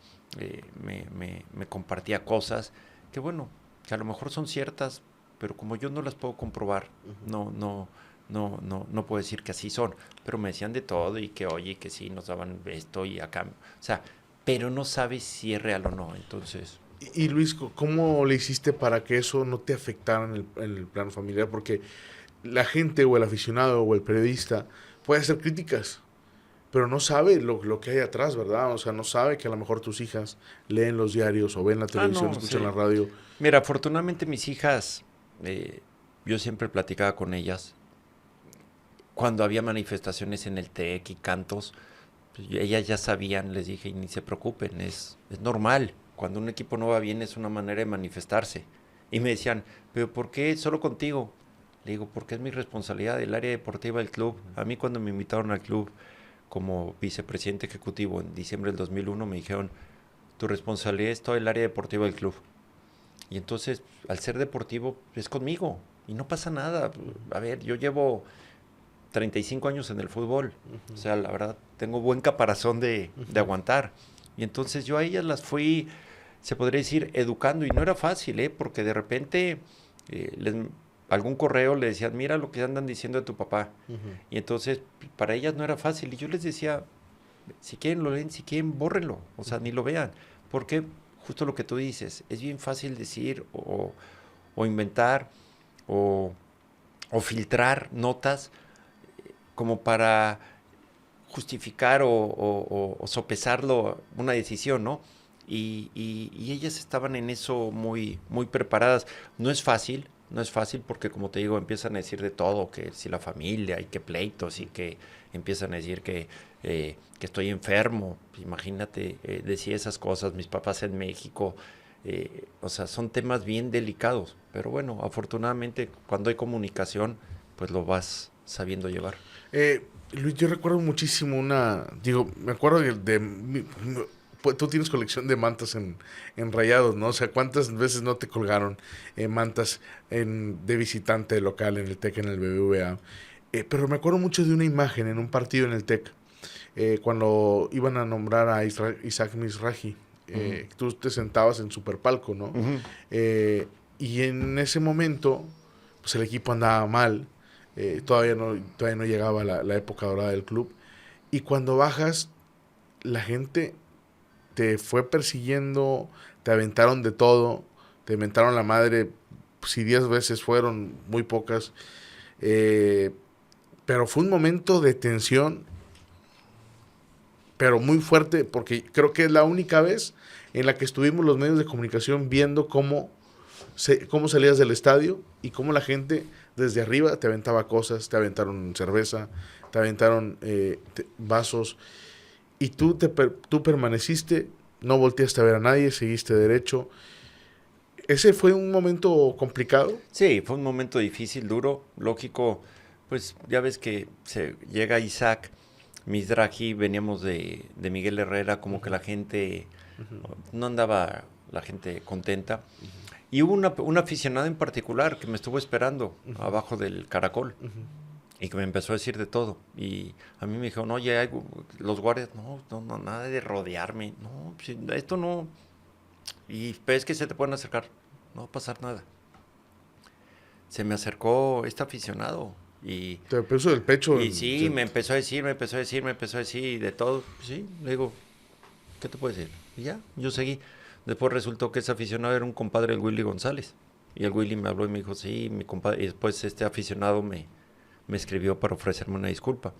me compartía cosas que bueno, que a lo mejor son ciertas, pero como yo no las puedo comprobar, no puedo decir que así son, pero me decían de todo y que oye, que sí, nos daban esto y acá, o sea, pero no sabes si es real o no, entonces... Y Luis, ¿cómo le hiciste para que eso no te afectara en el plano familiar? Porque la gente o el aficionado o el periodista puede hacer críticas, pero no sabe lo que hay atrás, ¿verdad? O sea, no sabe que a lo mejor tus hijas leen los diarios o ven la televisión, escuchan la radio. Mira, afortunadamente mis hijas, yo siempre platicaba con ellas. Cuando había manifestaciones en el TEC y cantos, pues ellas ya sabían, les dije, y ni se preocupen, es normal. Cuando un equipo no va bien es una manera de manifestarse. Y me decían, ¿pero por qué solo contigo? Le digo, porque es mi responsabilidad del área deportiva del club. A mí cuando me invitaron al club como vicepresidente ejecutivo en diciembre del 2001 me dijeron, tu responsabilidad es todo el área deportiva del club. Y entonces, al ser deportivo, es conmigo. Y no pasa nada. A ver, yo llevo 35 años en el fútbol. O sea, la verdad, tengo buen caparazón de aguantar. Y entonces yo a ellas las fui, se podría decir, educando. Y no era fácil, porque de repente algún correo le decían, mira lo que andan diciendo de tu papá. Y entonces, para ellas no era fácil. Y yo les decía, si quieren lo leen, si quieren, bórrenlo. O sea, ni lo vean. Porque justo lo que tú dices, es bien fácil decir o inventar o filtrar notas como para justificar o sopesarlo una decisión, ¿no? Y ellas estaban en eso muy, muy preparadas. No es fácil porque, como te digo, empiezan a decir de todo, que si la familia y que pleitos y que empiezan a decir que estoy enfermo. Imagínate, decía esas cosas, mis papás en México. O sea, son temas bien delicados. Pero bueno, afortunadamente, cuando hay comunicación, pues lo vas sabiendo llevar. Luis, yo recuerdo muchísimo me acuerdo tú tienes colección de mantas en Rayados, ¿no? O sea, ¿cuántas veces no te colgaron mantas de visitante local en el TEC, en el BBVA? Pero me acuerdo mucho de una imagen en un partido en el TEC, cuando iban a nombrar a Isaac Mizrahi. Tú te sentabas en Superpalco, ¿no? Y en ese momento, pues el equipo andaba mal. Todavía no llegaba la época dorada del club. Y cuando bajas, la gente te fue persiguiendo, te aventaron de todo, te mentaron la madre, si 10 veces fueron, muy pocas. Pero fue un momento de tensión pero muy fuerte, porque creo que es la única vez en la que estuvimos los medios de comunicación viendo cómo salías del estadio y cómo la gente desde arriba te aventaba cosas, te aventaron cerveza, te aventaron vasos, y tú permaneciste, no volteaste a ver a nadie, seguiste derecho. ¿Ese fue un momento complicado? Sí, fue un momento difícil, duro, lógico. Pues ya ves que llega Isaac, Mizrahi, veníamos de Miguel Herrera, como que la gente, no andaba la gente contenta. Y hubo una aficionada en particular que me estuvo esperando abajo del caracol y que me empezó a decir de todo. Y a mí me dijeron, oye, los guardias, no, nada de rodearme, no, pues, esto no. Y ves que se te pueden acercar, no va a pasar nada. Se me acercó este aficionado y Te puso del pecho. sí, me empezó a decir de todo. Sí, le digo, ¿qué te puedo decir? Y ya, yo seguí. Después resultó que ese aficionado era un compadre del Willy González. Y el Willy me habló y me dijo, sí, mi compadre. Y después este aficionado me escribió para ofrecerme una disculpa.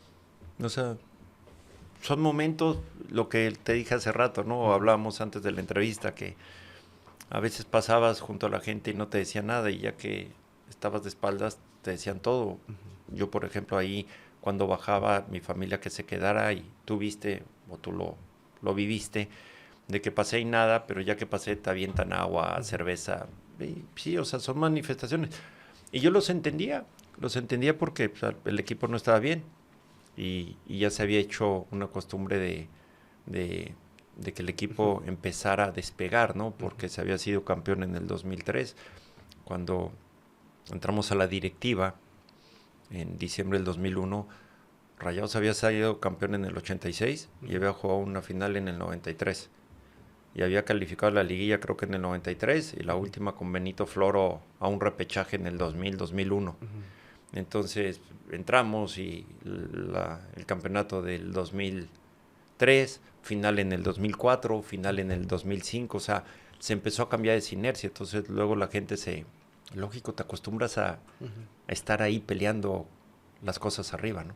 O sea, son momentos, lo que te dije hace rato, ¿no? Hablábamos antes de la entrevista, que a veces pasabas junto a la gente y no te decía nada, y ya que estabas de espaldas te decían todo. Yo, por ejemplo, ahí cuando bajaba, mi familia que se quedara, y tú viste, o tú lo viviste, de que pasé y nada, pero ya que pasé te avientan agua, cerveza. Y sí, o sea, son manifestaciones. Y yo los entendía porque, o sea, el equipo no estaba bien, y ya se había hecho una costumbre de que el equipo empezara a despegar, ¿no? Porque se había sido campeón en el 2003, cuando entramos a la directiva en diciembre del 2001. Rayados había salido campeón en el 86 y había jugado una final en el 93. Y había calificado la liguilla creo que en el 93, y la última con Benito Floro a un repechaje en el 2000-2001. Entonces entramos, y el campeonato del 2003, final en el 2004, final en el 2005, o sea, se empezó a cambiar esa inercia. Entonces luego la gente lógico, te acostumbras a estar ahí peleando las cosas arriba, ¿no?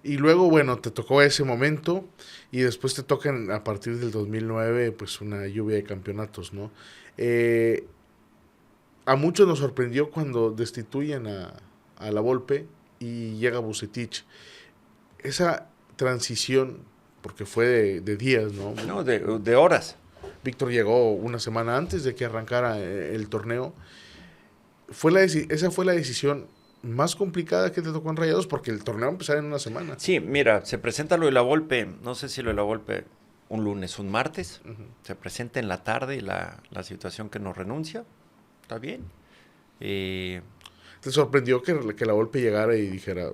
Y luego, bueno, te tocó ese momento y después te tocan a partir del 2009 pues una lluvia de campeonatos, ¿no? A muchos nos sorprendió cuando destituyen a La Volpe y llega Vucetich. Esa transición, porque fue de días, ¿no? No, de horas. Víctor llegó una semana antes de que arrancara el torneo. Esa fue la decisión más complicada que te tocó en Rayados, porque el torneo empezaba en una semana. Sí, mira, se presenta lo de La Volpe, no sé si lo de La Volpe un lunes, un martes, se presenta en la tarde la situación que nos renuncia, está bien. ¿Te sorprendió que La Volpe llegara y dijera,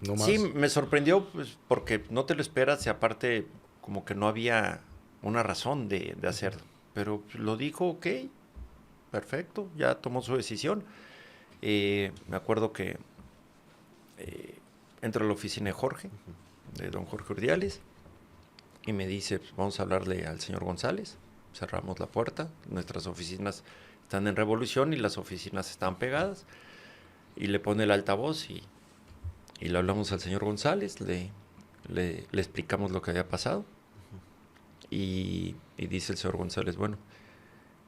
no más? Sí, me sorprendió, pues, porque no te lo esperas, y aparte como que no había una razón de hacerlo, pero lo dijo, ok, perfecto, ya tomó su decisión. Me acuerdo que entro a la oficina de Jorge, de don Jorge Urdiales, y me dice, pues, vamos a hablarle al señor González. Cerramos la puerta, nuestras oficinas están en Revolución y las oficinas están pegadas, y le pone el altavoz y le hablamos al señor González, le explicamos lo que había pasado, y dice el señor González, bueno,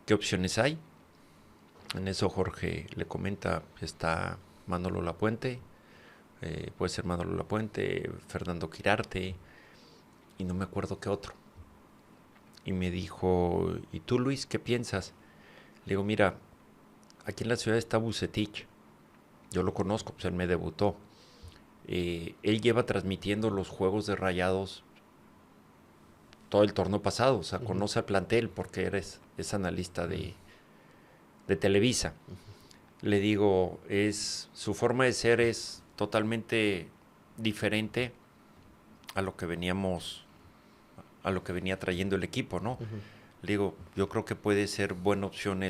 ¿qué opciones hay? En eso Jorge le comenta, está Manolo Lapuente, puede ser Manolo Lapuente, Fernando Quirarte, y no me acuerdo qué otro. Y me dijo, ¿y tú, Luis, qué piensas? Le digo, mira, aquí en la ciudad está Vucetich, yo lo conozco, pues él me debutó. Él lleva transmitiendo los juegos de Rayados todo el torneo pasado, o sea, conoce al plantel porque es analista de Televisa. Le digo, su forma de ser es totalmente diferente a lo que venía trayendo el equipo, ¿no? Le digo, yo creo que puede ser buena opción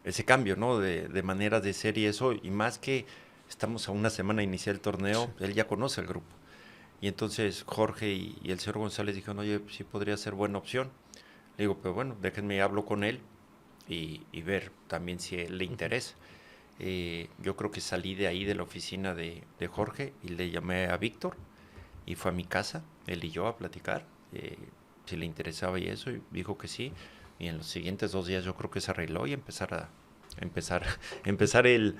ese cambio, ¿no? De maneras de ser y eso, y más que estamos a una semana de iniciar el torneo, él ya conoce el grupo. Y entonces Jorge y el señor González dijeron, oye, sí podría ser buena opción. Le digo, pero bueno, déjenme hablo con él y ver también si a él le interesa. Yo creo que salí de ahí de la oficina de Jorge y le llamé a Víctor y fue a mi casa él y yo, a platicar, si le interesaba y eso, y dijo que sí. Y en los siguientes 2 días yo creo que se arregló y empezar el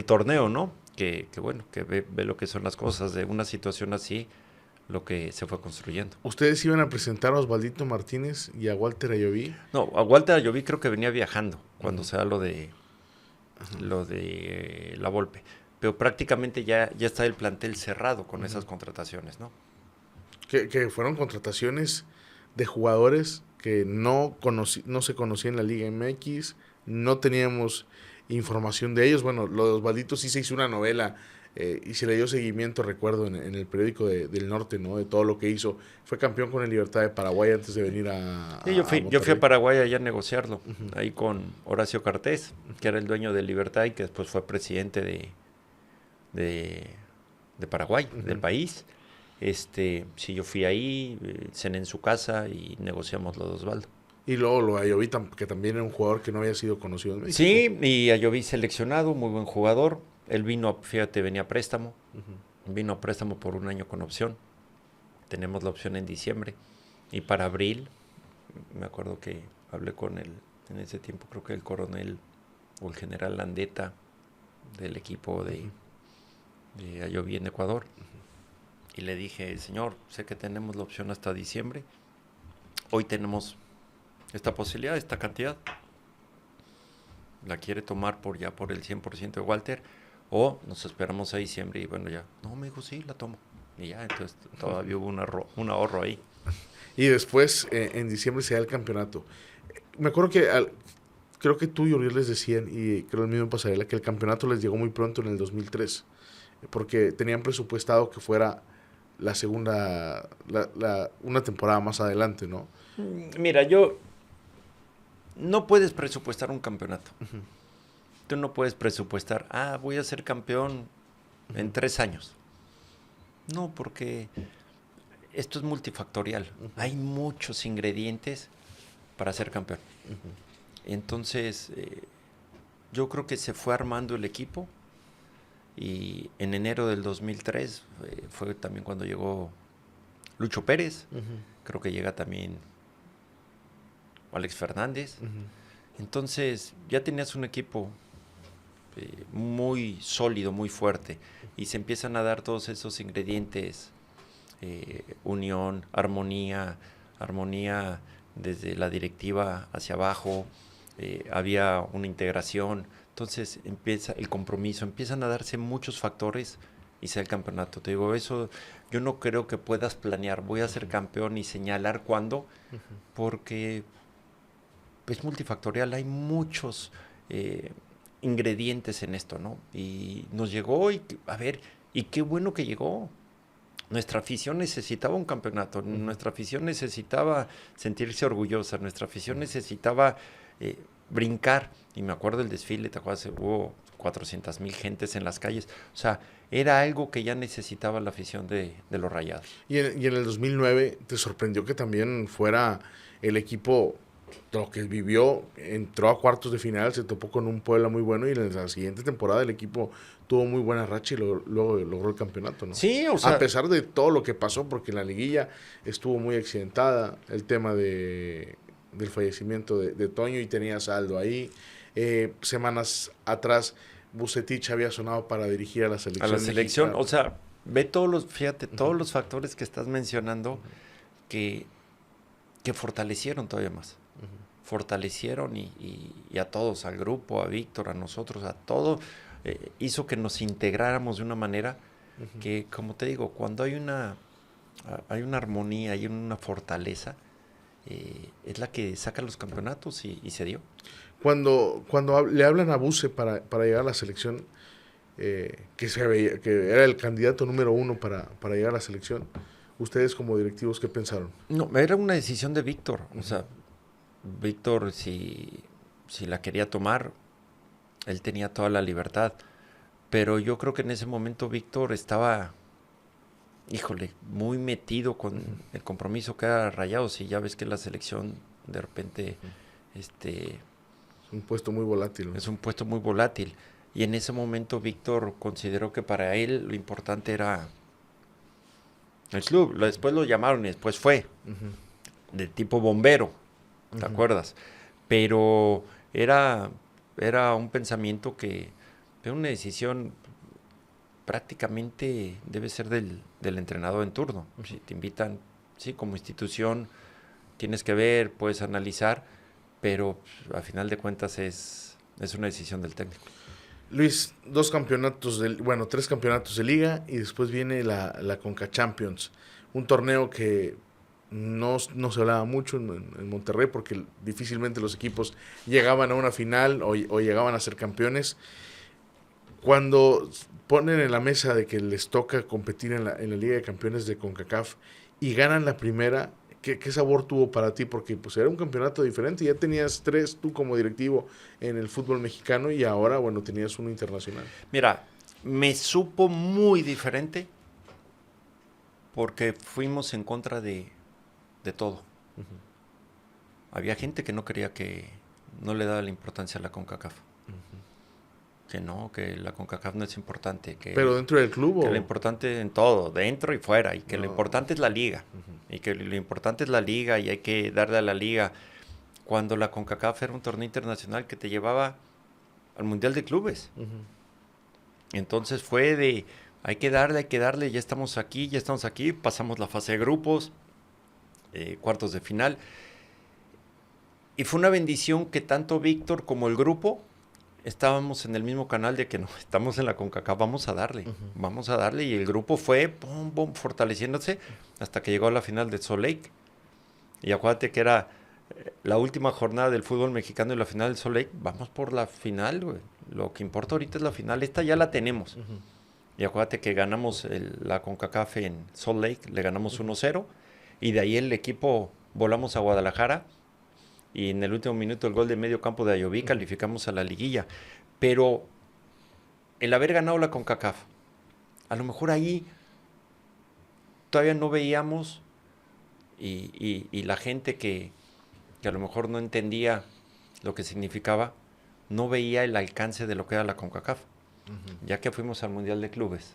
torneo, ¿no? Que bueno, que ve lo que son las cosas de una situación así, lo que se fue construyendo. ¿Ustedes iban a presentar a Osvaldito Martínez y a Walter Ayoví? No, a Walter Ayoví creo que venía viajando cuando Ujú. se da lo de la Volpe. Pero prácticamente ya está el plantel cerrado con esas contrataciones, ¿no? Que fueron contrataciones de jugadores que no se conocían en la Liga MX, no teníamos información de ellos. Bueno, lo de Osvaldito sí se hizo una novela y se le dio seguimiento, recuerdo, en el periódico del Norte, ¿no? De todo lo que hizo. Fue campeón con el Libertad de Paraguay antes de venir Sí, a yo fui a Monterrey. Paraguay allá a negociarlo, Ujú. ahí con Horacio Cartés, que era el dueño de Libertad y que después fue presidente de Paraguay, del Ujú. país. Sí, yo fui ahí, cené en su casa y negociamos lo de Osvaldo. Y luego lo de Ayoví, que también era un jugador que no había sido conocido en México. Sí, y a Ayoví seleccionado, muy buen jugador. Él vino, fíjate, venía a préstamo. Vino a préstamo por 1 año con opción. Tenemos la opción en diciembre. Y para abril, me acuerdo que hablé con él en ese tiempo, creo que el coronel o el general Landeta del equipo de Ayoví en Ecuador. Y le dije, señor, sé que tenemos la opción hasta diciembre. Hoy tenemos esta posibilidad, esta cantidad. ¿La quiere tomar por el 100% de Walter? O nos esperamos a diciembre y bueno, ya. No, me dijo, sí, la tomo. Y ya, entonces todavía hubo un ahorro ahí. Y después, en diciembre, se da el campeonato. Me acuerdo que creo que tú y Uriel les decían, y creo el mismo Pasarela, que el campeonato les llegó muy pronto en el 2003, porque tenían presupuestado que fuera la segunda, una temporada más adelante, ¿no? Mira, no puedes presupuestar un campeonato. Tú no puedes presupuestar, voy a ser campeón en 3 años. No, porque esto es multifactorial. Hay muchos ingredientes para ser campeón. Entonces, yo creo que se fue armando el equipo y en enero del 2003 fue también cuando llegó Lucho Pérez. Creo que llega también Alex Fernández. Entonces, ya tenías un equipo muy sólido, muy fuerte y se empiezan a dar todos esos ingredientes, unión, armonía desde la directiva hacia abajo, había una integración, entonces empieza el compromiso, empiezan a darse muchos factores y sea el campeonato. Te digo, eso yo no creo que puedas planear, voy a ser campeón y señalar cuándo, porque es multifactorial, hay muchos ingredientes en esto, ¿no? Y nos llegó y, a ver, y qué bueno que llegó. Nuestra afición necesitaba un campeonato, nuestra afición necesitaba sentirse orgullosa, nuestra afición necesitaba brincar. Y me acuerdo del desfile, ¿te acuerdas? Hubo 400,000 gentes en las calles. O sea, era algo que ya necesitaba la afición de los Rayados. Y en el 2009, ¿te sorprendió que también fuera el equipo lo que vivió? Entró a cuartos de final, se topó con un Puebla muy bueno y en la siguiente temporada el equipo tuvo muy buena racha y luego logró el campeonato, ¿no? Sí, o A sea, pesar de todo lo que pasó, porque en la liguilla estuvo muy accidentada, el tema del fallecimiento de Toño y tenía saldo ahí. Semanas atrás, Vucetich había sonado para dirigir a la a selección la selección, mexicana. o sea, ve fíjate, todos los factores que estás mencionando que fortalecieron todavía más. Fortalecieron y a todos, al grupo, a Víctor, a nosotros, a todo, hizo que nos integráramos de una manera que, como te digo, cuando hay una armonía, hay una fortaleza, es la que saca los campeonatos y se dio. Cuando le hablan a Buse para llegar a la selección, que se veía, que era el candidato número 1 para llegar a la selección, ustedes como directivos, ¿qué pensaron? No, era una decisión de Víctor. O sea, Víctor, si la quería tomar, él tenía toda la libertad. Pero yo creo que en ese momento Víctor estaba, híjole, muy metido con el compromiso que era Rayados. Y ya ves que la selección de repente Es un puesto muy volátil, ¿no? es un puesto muy volátil. Y en ese momento Víctor consideró que para él lo importante era El club, después lo llamaron y después fue. De tipo bombero, ¿te acuerdas? Pero era un pensamiento que era una decisión prácticamente debe ser del entrenador en turno. Si te invitan, sí, como institución, tienes que ver, puedes analizar, pero a final de cuentas es una decisión del técnico. Luis, 3 campeonatos de liga y después viene la Conca Champions, un torneo que no se hablaba mucho en Monterrey porque difícilmente los equipos llegaban a una final o llegaban a ser campeones. Cuando ponen en la mesa de que les toca competir en la Liga de Campeones de CONCACAF y ganan la primera, ¿qué sabor tuvo para ti? Porque pues era un campeonato diferente, ya tenías 3 tú como directivo en el fútbol mexicano y ahora, bueno, tenías uno internacional. Mira, me supo muy diferente porque fuimos en contra de todo. Había gente que no quería no le daba la importancia a la CONCACAF. Que no, que la CONCACAF no es importante. ¿Pero dentro del club? Que lo importante en todo, dentro y fuera, y que lo importante es la liga. Y que lo importante es la liga y hay que darle a la liga. Cuando la CONCACAF era un torneo internacional que te llevaba al Mundial de Clubes. Entonces fue de, hay que darle, ya estamos aquí, pasamos la fase de grupos, cuartos de final. Y fue una bendición que tanto Víctor como el grupo estábamos en el mismo canal de que no, estamos en la CONCACAF, vamos a darle, y el grupo fue fortaleciéndose hasta que llegó a la final de Salt Lake. Y acuérdate que era la última jornada del fútbol mexicano y la final de Salt Lake, vamos por la final, güey. Lo que importa ahorita es la final, esta ya la tenemos. Y acuérdate que ganamos la CONCACAF en Salt Lake, le ganamos 1-0, y de ahí el equipo volamos a Guadalajara, y en el último minuto el gol de medio campo de Ayoví calificamos a la liguilla. Pero el haber ganado la CONCACAF, a lo mejor ahí todavía no veíamos y la gente que a lo mejor no entendía lo que significaba, no veía el alcance de lo que era la CONCACAF. Ya que fuimos al Mundial de Clubes,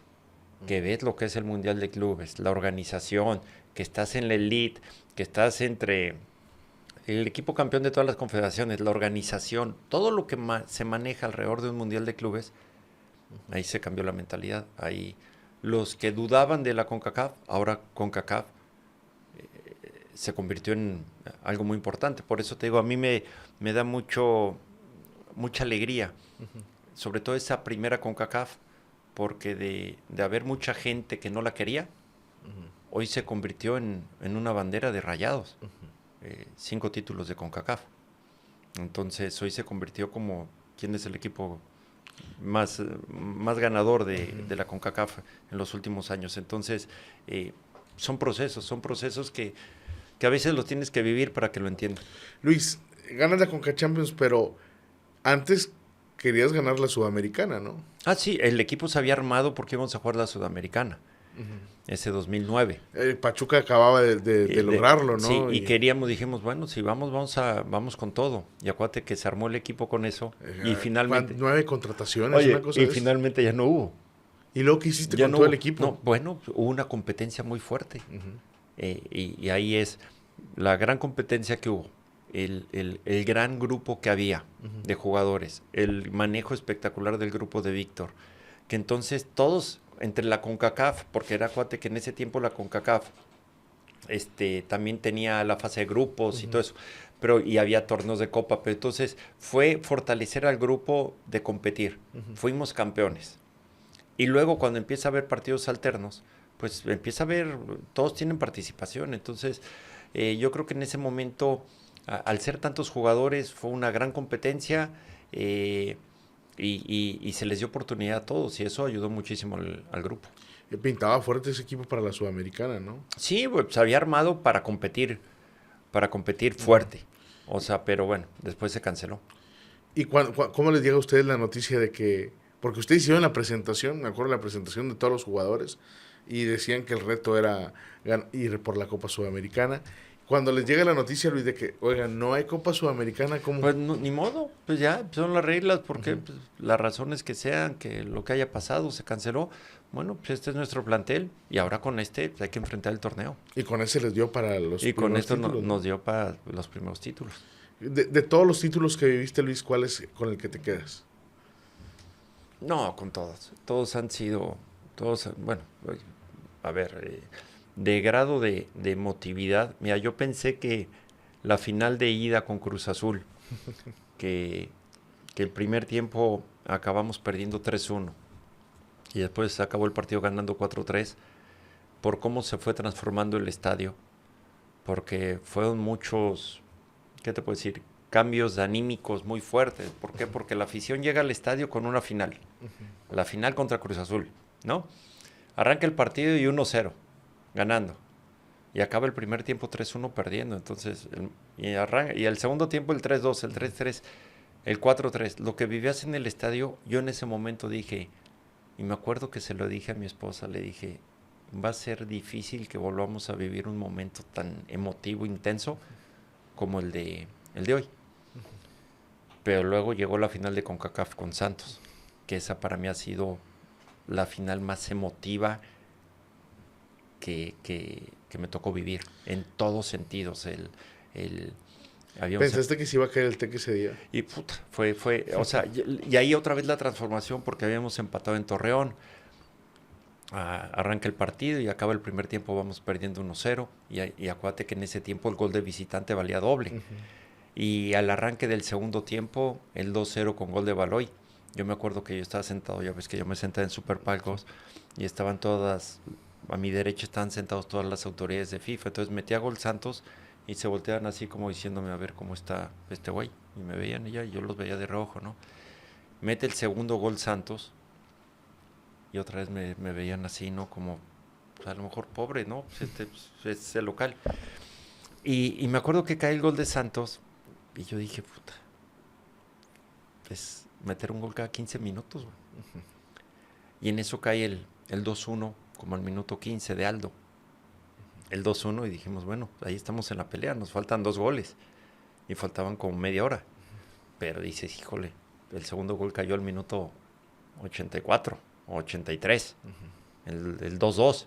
que ves lo que es el Mundial de Clubes, la organización, que estás en la elite, que estás entre el equipo campeón de todas las confederaciones, la organización, todo lo que se maneja alrededor de un Mundial de Clubes, ahí se cambió la mentalidad. Ahí los que dudaban de la CONCACAF, ahora CONCACAF se convirtió en algo muy importante. Por eso te digo, a mí me da mucha alegría, sobre todo esa primera CONCACAF, porque de haber mucha gente que no la quería, hoy se convirtió en una bandera de Rayados. 5 títulos de CONCACAF. Entonces hoy se convirtió como quién es el equipo más ganador de la CONCACAF en los últimos años. Entonces son procesos que a veces los tienes que vivir para que lo entiendan. Luis, ganas la CONCA Champions, pero antes querías ganar la Sudamericana, ¿no? Ah, sí, el equipo se había armado porque íbamos a jugar la Sudamericana. Ese 2009. Pachuca acababa de lograrlo, ¿no? Sí, y dijimos, bueno, si vamos con todo. Y acuérdate que se armó el equipo con eso. Y finalmente... 9 contrataciones, oye, una cosa y finalmente ya no hubo. ¿Y luego qué hiciste con todo el equipo? No, bueno, hubo una competencia muy fuerte. Y ahí es la gran competencia que hubo. El gran grupo que había de jugadores. El manejo espectacular del grupo de Víctor. Que entonces todos... entre la CONCACAF, porque era cuate que en ese tiempo la CONCACAF también tenía la fase de grupos y todo eso, y había torneos de copa, pero entonces fue fortalecer al grupo de competir. Fuimos campeones. Y luego cuando empieza a haber partidos alternos, pues empieza a ver, todos tienen participación. Entonces yo creo que en ese momento, al ser tantos jugadores, fue una gran competencia. Y se les dio oportunidad a todos y eso ayudó muchísimo al grupo. Pintaba fuerte ese equipo para la Sudamericana, ¿no? Sí, pues se había armado para competir fuerte. O sea, pero bueno, después se canceló. ¿Y cómo les llega a ustedes la noticia de que... Porque ustedes hicieron la presentación, me acuerdo la presentación de todos los jugadores, y decían que el reto era ir por la Copa Sudamericana. Cuando les llega la noticia, Luis, de que, oigan, no hay Copa Sudamericana, ¿cómo? Pues no, ni modo, pues ya son las reglas, porque pues, las razones que sean, que lo que haya pasado se canceló. Bueno, pues este es nuestro plantel y ahora con este pues, hay que enfrentar el torneo. Y con ese les dio para los Y con primeros esto títulos, ¿no? nos dio para los primeros títulos. De todos los títulos que viviste, Luis, ¿cuál es con el que te quedas? No, con todos. Todos han sido, todos, bueno, a ver, de grado de emotividad. Mira, yo pensé que la final de ida con Cruz Azul, que, que el primer tiempo acabamos perdiendo 3-1 y después se acabó el partido ganando 4-3, por cómo se fue transformando el estadio, porque fueron muchos, ¿qué te puedo decir? Cambios anímicos muy fuertes. ¿Por qué? Porque la afición llega al estadio con una final. La final contra Cruz Azul, ¿no? Arranca el partido y 1-0, ganando. Y acaba el primer tiempo 3-1 perdiendo. Entonces, y el segundo tiempo el 3-2, el 3-3, el 4-3. Lo que vivías en el estadio, yo en ese momento dije, y me acuerdo que se lo dije a mi esposa, le dije, va a ser difícil que volvamos a vivir un momento tan emotivo, intenso, como el de hoy. Pero luego llegó la final de CONCACAF con Santos, que esa para mí ha sido la final más emotiva que me tocó vivir, en todos sentidos. ¿Pensaste que se iba a caer el TEC ese día? Y puta, o sea, y ahí otra vez la transformación, porque habíamos empatado en Torreón. Arranca el partido y acaba el primer tiempo, vamos perdiendo 1-0. Y acuérdate que en ese tiempo el gol de visitante valía doble. Y al arranque del segundo tiempo, el 2-0 con gol de Baloy. Yo me acuerdo que yo estaba sentado, ya ves que yo me senté en Superpalcos y estaban todas, a mi derecha estaban sentados todas las autoridades de FIFA. Entonces metía gol Santos y se volteaban así como diciéndome a ver cómo está este güey. Y me veían y yo los veía de rojo, ¿no? Mete el segundo gol Santos y otra vez me veían así, ¿no? Como, pues, a lo mejor pobre, ¿no? Pues, es el local. Y me acuerdo que cae el gol de Santos y yo dije, puta, es meter un gol cada 15 minutos, güey. Y en eso cae el 2-1, como al minuto 15 de Aldo. El 2-1 y dijimos, bueno, ahí estamos en la pelea, nos faltan 2 goles. Y faltaban como media hora. Pero dices, híjole, el segundo gol cayó al minuto 84 o 83. El 2-2.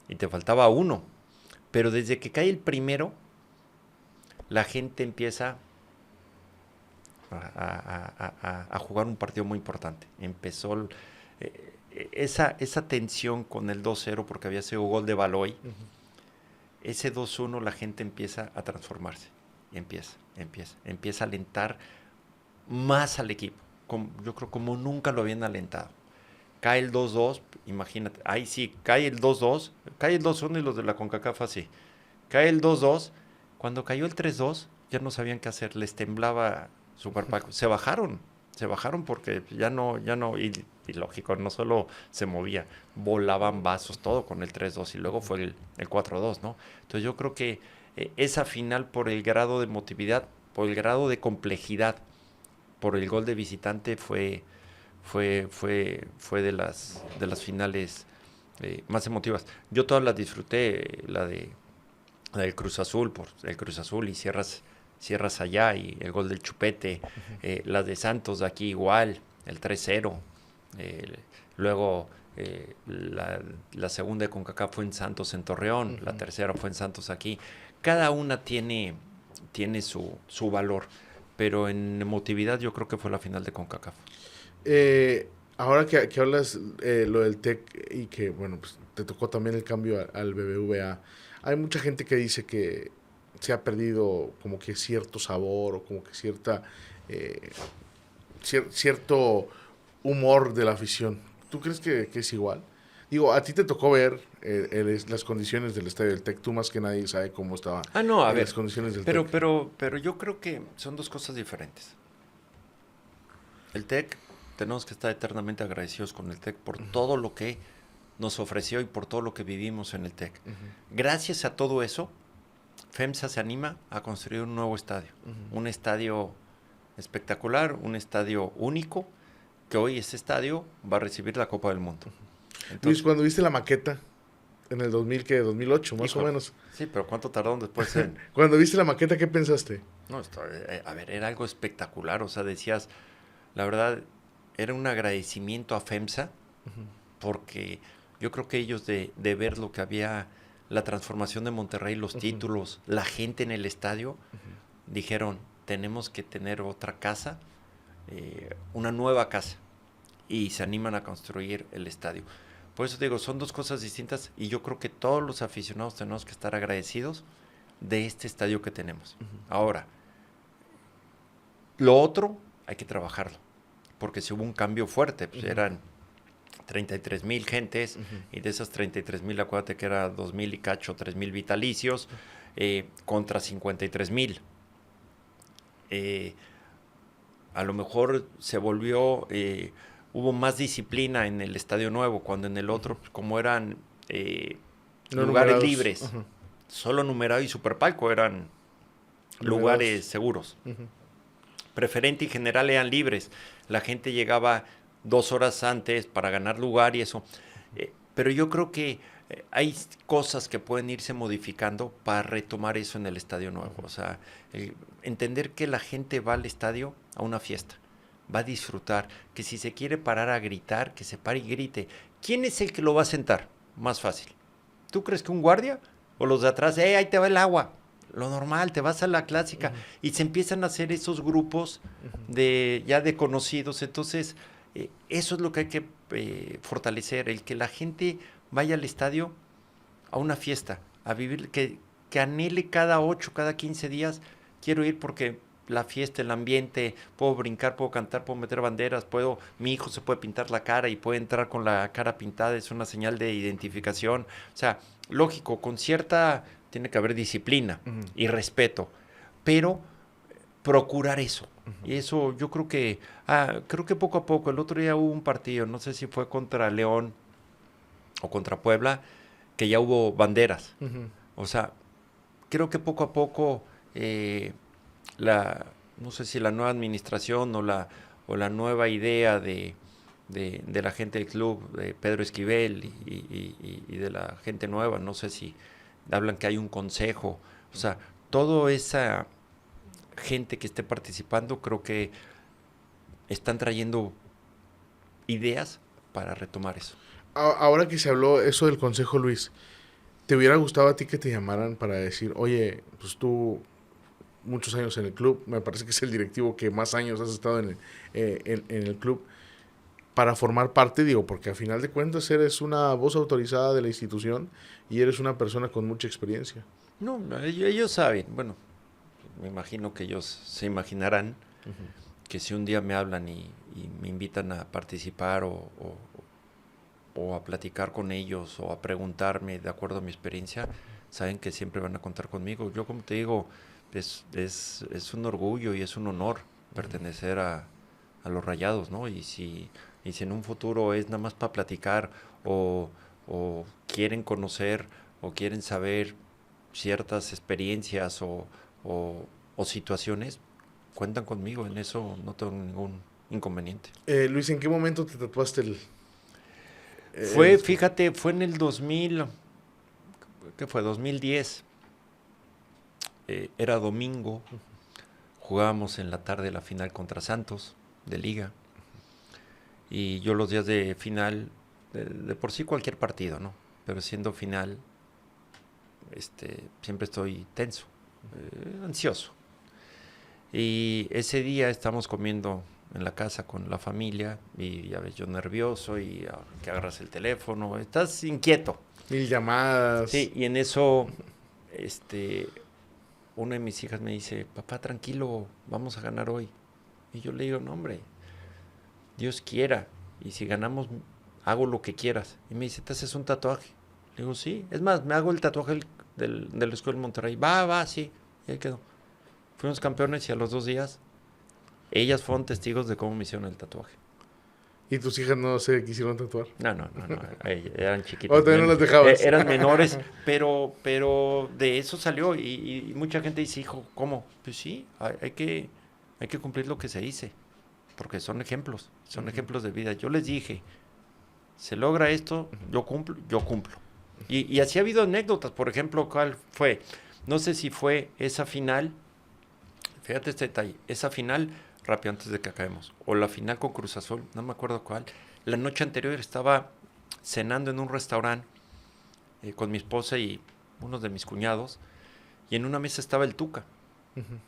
Y te faltaba 1. Pero desde que cae el primero, la gente empieza a jugar un partido muy importante. Empezó esa tensión con el 2-0 porque había sido gol de Baloy. Ese 2-1 la gente empieza a transformarse. Y empieza a alentar más al equipo. Yo creo como nunca lo habían alentado. Cae el 2-2, imagínate. Ahí sí, cae el 2-2. Cae el 2-1 y los de la CONCACAF así. Cae el 2-2. Cuando cayó el 3-2, ya no sabían qué hacer. Les temblaba Superpaco. Se bajaron porque ya no, y lógico, no solo se movía, volaban vasos, todo con el 3-2 y luego fue el 4-2, ¿no? Entonces yo creo que esa final por el grado de emotividad, por el grado de complejidad, por el gol de visitante fue de las finales más emotivas. Yo todas las disfruté, la del Cruz Azul, por el Cruz Azul y cierras allá y el gol del Chupete, las de Santos de aquí igual, el 3-0, luego la segunda de CONCACAF fue en Santos en Torreón, la tercera fue en Santos aquí. Cada una tiene su valor, pero en emotividad yo creo que fue la final de CONCACAF. Ahora que hablas lo del TEC y que, bueno, pues te tocó también el cambio al BBVA, hay mucha gente que dice que se ha perdido como que cierto sabor o como que cierto humor de la afición. ¿Tú crees que es igual? Digo, a ti te tocó ver las condiciones del estadio del TEC. Tú más que nadie sabe cómo estaban las condiciones del TEC. Pero yo creo que son dos cosas diferentes. El TEC, tenemos que estar eternamente agradecidos con el TEC por todo lo que nos ofreció y por todo lo que vivimos en el TEC. Gracias a todo eso, FEMSA se anima a construir un nuevo estadio. Un estadio espectacular, un estadio único, que hoy ese estadio va a recibir la Copa del Mundo. Entonces, Luis, cuando viste la maqueta, En el 2000, ¿qué? 2008, más o menos. Sí, pero ¿cuánto tardaron después en...? Cuando viste la maqueta, ¿qué pensaste? No, a ver, era algo espectacular. O sea, decías, la verdad, era un agradecimiento a FEMSA, porque yo creo que ellos de ver lo que había, la transformación de Monterrey, los títulos, la gente en el estadio, dijeron, tenemos que tener otra casa, una nueva casa, y se animan a construir el estadio. Por eso digo, son dos cosas distintas, y yo creo que todos los aficionados tenemos que estar agradecidos de este estadio que tenemos. Ahora, lo otro hay que trabajarlo, porque si hubo un cambio fuerte, pues eran 33,000 gentes, y de esas 33,000, acuérdate que era 2,000 y cacho, 3,000 vitalicios, contra 53,000. A lo mejor se volvió, hubo más disciplina en el estadio nuevo, cuando en el otro, pues, como eran No lugares numerados. libres, solo numerado y superpalco eran lugares seguros. Preferente y general eran libres. La gente llegaba 2 horas antes para ganar lugar y eso. Pero yo creo que hay cosas que pueden irse modificando para retomar eso en el estadio nuevo. O sea, entender que la gente va al estadio a una fiesta, va a disfrutar, que si se quiere parar a gritar, que se pare y grite. ¿Quién es el que lo va a sentar? Más fácil. ¿Tú crees que un guardia? O los de atrás, ahí te va el agua. Lo normal, te vas a la clásica. Y se empiezan a hacer esos grupos ya de conocidos. Entonces, eso es lo que hay que fortalecer, el que la gente vaya al estadio a una fiesta, a vivir, que anhele cada 8, cada 15 días, quiero ir porque la fiesta, el ambiente, puedo brincar, puedo cantar, puedo meter banderas, mi hijo se puede pintar la cara y puede entrar con la cara pintada, es una señal de identificación. O sea, lógico, tiene que haber disciplina y respeto, pero procurar eso. Y eso yo creo que poco a poco, el otro día hubo un partido, no sé si fue contra León o contra Puebla, que ya hubo banderas. O sea, creo que poco a poco no sé si la nueva administración o la nueva idea de la gente del club, de Pedro Esquivel y de la gente nueva, no sé si hablan que hay un consejo. O sea, toda esa gente que esté participando, creo que están trayendo ideas para retomar eso. Ahora que se habló eso del consejo, Luis, ¿te hubiera gustado a ti que te llamaran para decir, oye, pues tú muchos años en el club, me parece que es el directivo que más años has estado en el club, para formar parte, digo, porque a final de cuentas eres una voz autorizada de la institución y eres una persona con mucha experiencia? No, ellos saben, bueno, me imagino que ellos se imaginarán que si un día me hablan y me invitan a participar o a platicar con ellos o a preguntarme de acuerdo a mi experiencia, saben que siempre van a contar conmigo. Yo, como te digo, es un orgullo y es un honor pertenecer a los Rayados, ¿no? Y si en un futuro es nada más para platicar o quieren conocer o quieren saber ciertas experiencias o situaciones, cuentan conmigo, en eso no tengo ningún inconveniente. Luis, ¿en qué momento te tatuaste Fíjate, fue en el 2000, ¿qué fue? 2010. Era domingo, jugábamos en la tarde la final contra Santos de Liga, y yo los días de final, de por sí cualquier partido, ¿no? Pero siendo final, siempre estoy tenso, ansioso. Y ese día estamos comiendo en la casa con la familia y ya ves, yo nervioso y que agarras el teléfono, estás inquieto. 1000 llamadas. Sí, y en eso, una de mis hijas me dice, papá, tranquilo, vamos a ganar hoy. Y yo le digo, no, hombre, Dios quiera, y si ganamos, hago lo que quieras. Y me dice, ¿te haces un tatuaje? Le digo, sí, es más, me hago el tatuaje de la Escuela de Monterrey. Va, sí, y ahí quedó. Fuimos campeones y a los 2 días, ellas fueron testigos de cómo me hicieron el tatuaje. ¿Y tus hijas no se quisieron tatuar? No, eran chiquitas. ¿O todavía no las dejabas? Eran menores, pero de eso salió y mucha gente dice, hijo, ¿cómo? Pues sí, hay que cumplir lo que se dice, porque son ejemplos de vida. Yo les dije, se logra esto, yo cumplo. Y así ha habido anécdotas. Por ejemplo, ¿cuál fue? No sé si fue esa final, fíjate este detalle, esa final, rápido antes de que acabemos, o la final con Cruz Azul, no me acuerdo cuál. La noche anterior estaba cenando en un restaurante con mi esposa y unos de mis cuñados, y en una mesa estaba el Tuca. Ujú.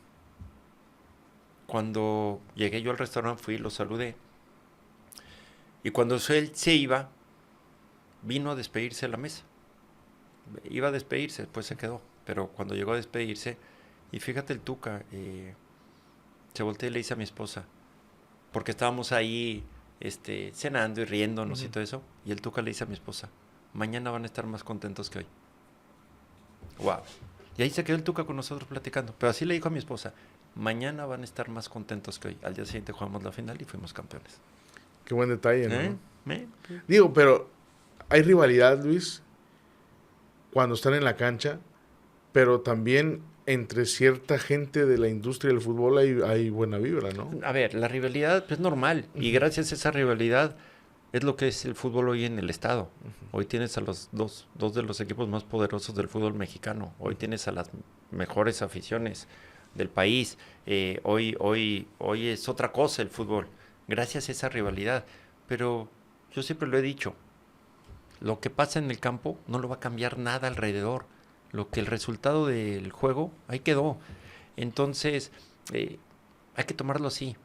Cuando llegué yo al restaurante, fui y lo saludé. Y cuando él se iba, vino a despedirse de la mesa. Iba a despedirse, después se quedó. Pero cuando llegó a despedirse, y fíjate el Tuca, se volteó y le dice a mi esposa, porque estábamos ahí cenando y riéndonos y todo eso, y el Tuca le dice a mi esposa, mañana van a estar más contentos que hoy. Wow. Y ahí se quedó el Tuca con nosotros platicando. Pero así le dijo a mi esposa, mañana van a estar más contentos que hoy. Al día siguiente jugamos la final y fuimos campeones. Qué buen detalle, ¿no? ¿Eh? Digo, pero hay rivalidad, Luis, cuando están en la cancha, pero también entre cierta gente de la industria del fútbol hay buena vibra, ¿no? A ver, la rivalidad es normal. Y gracias a esa rivalidad es lo que es el fútbol hoy en el estado. Hoy tienes a los dos de los equipos más poderosos del fútbol mexicano. Hoy tienes a las mejores aficiones del país. Hoy es otra cosa el fútbol. Gracias a esa rivalidad. Pero yo siempre lo he dicho. Lo que pasa en el campo no lo va a cambiar nada alrededor. Lo que el resultado del juego, ahí quedó. Entonces, hay que tomarlo así.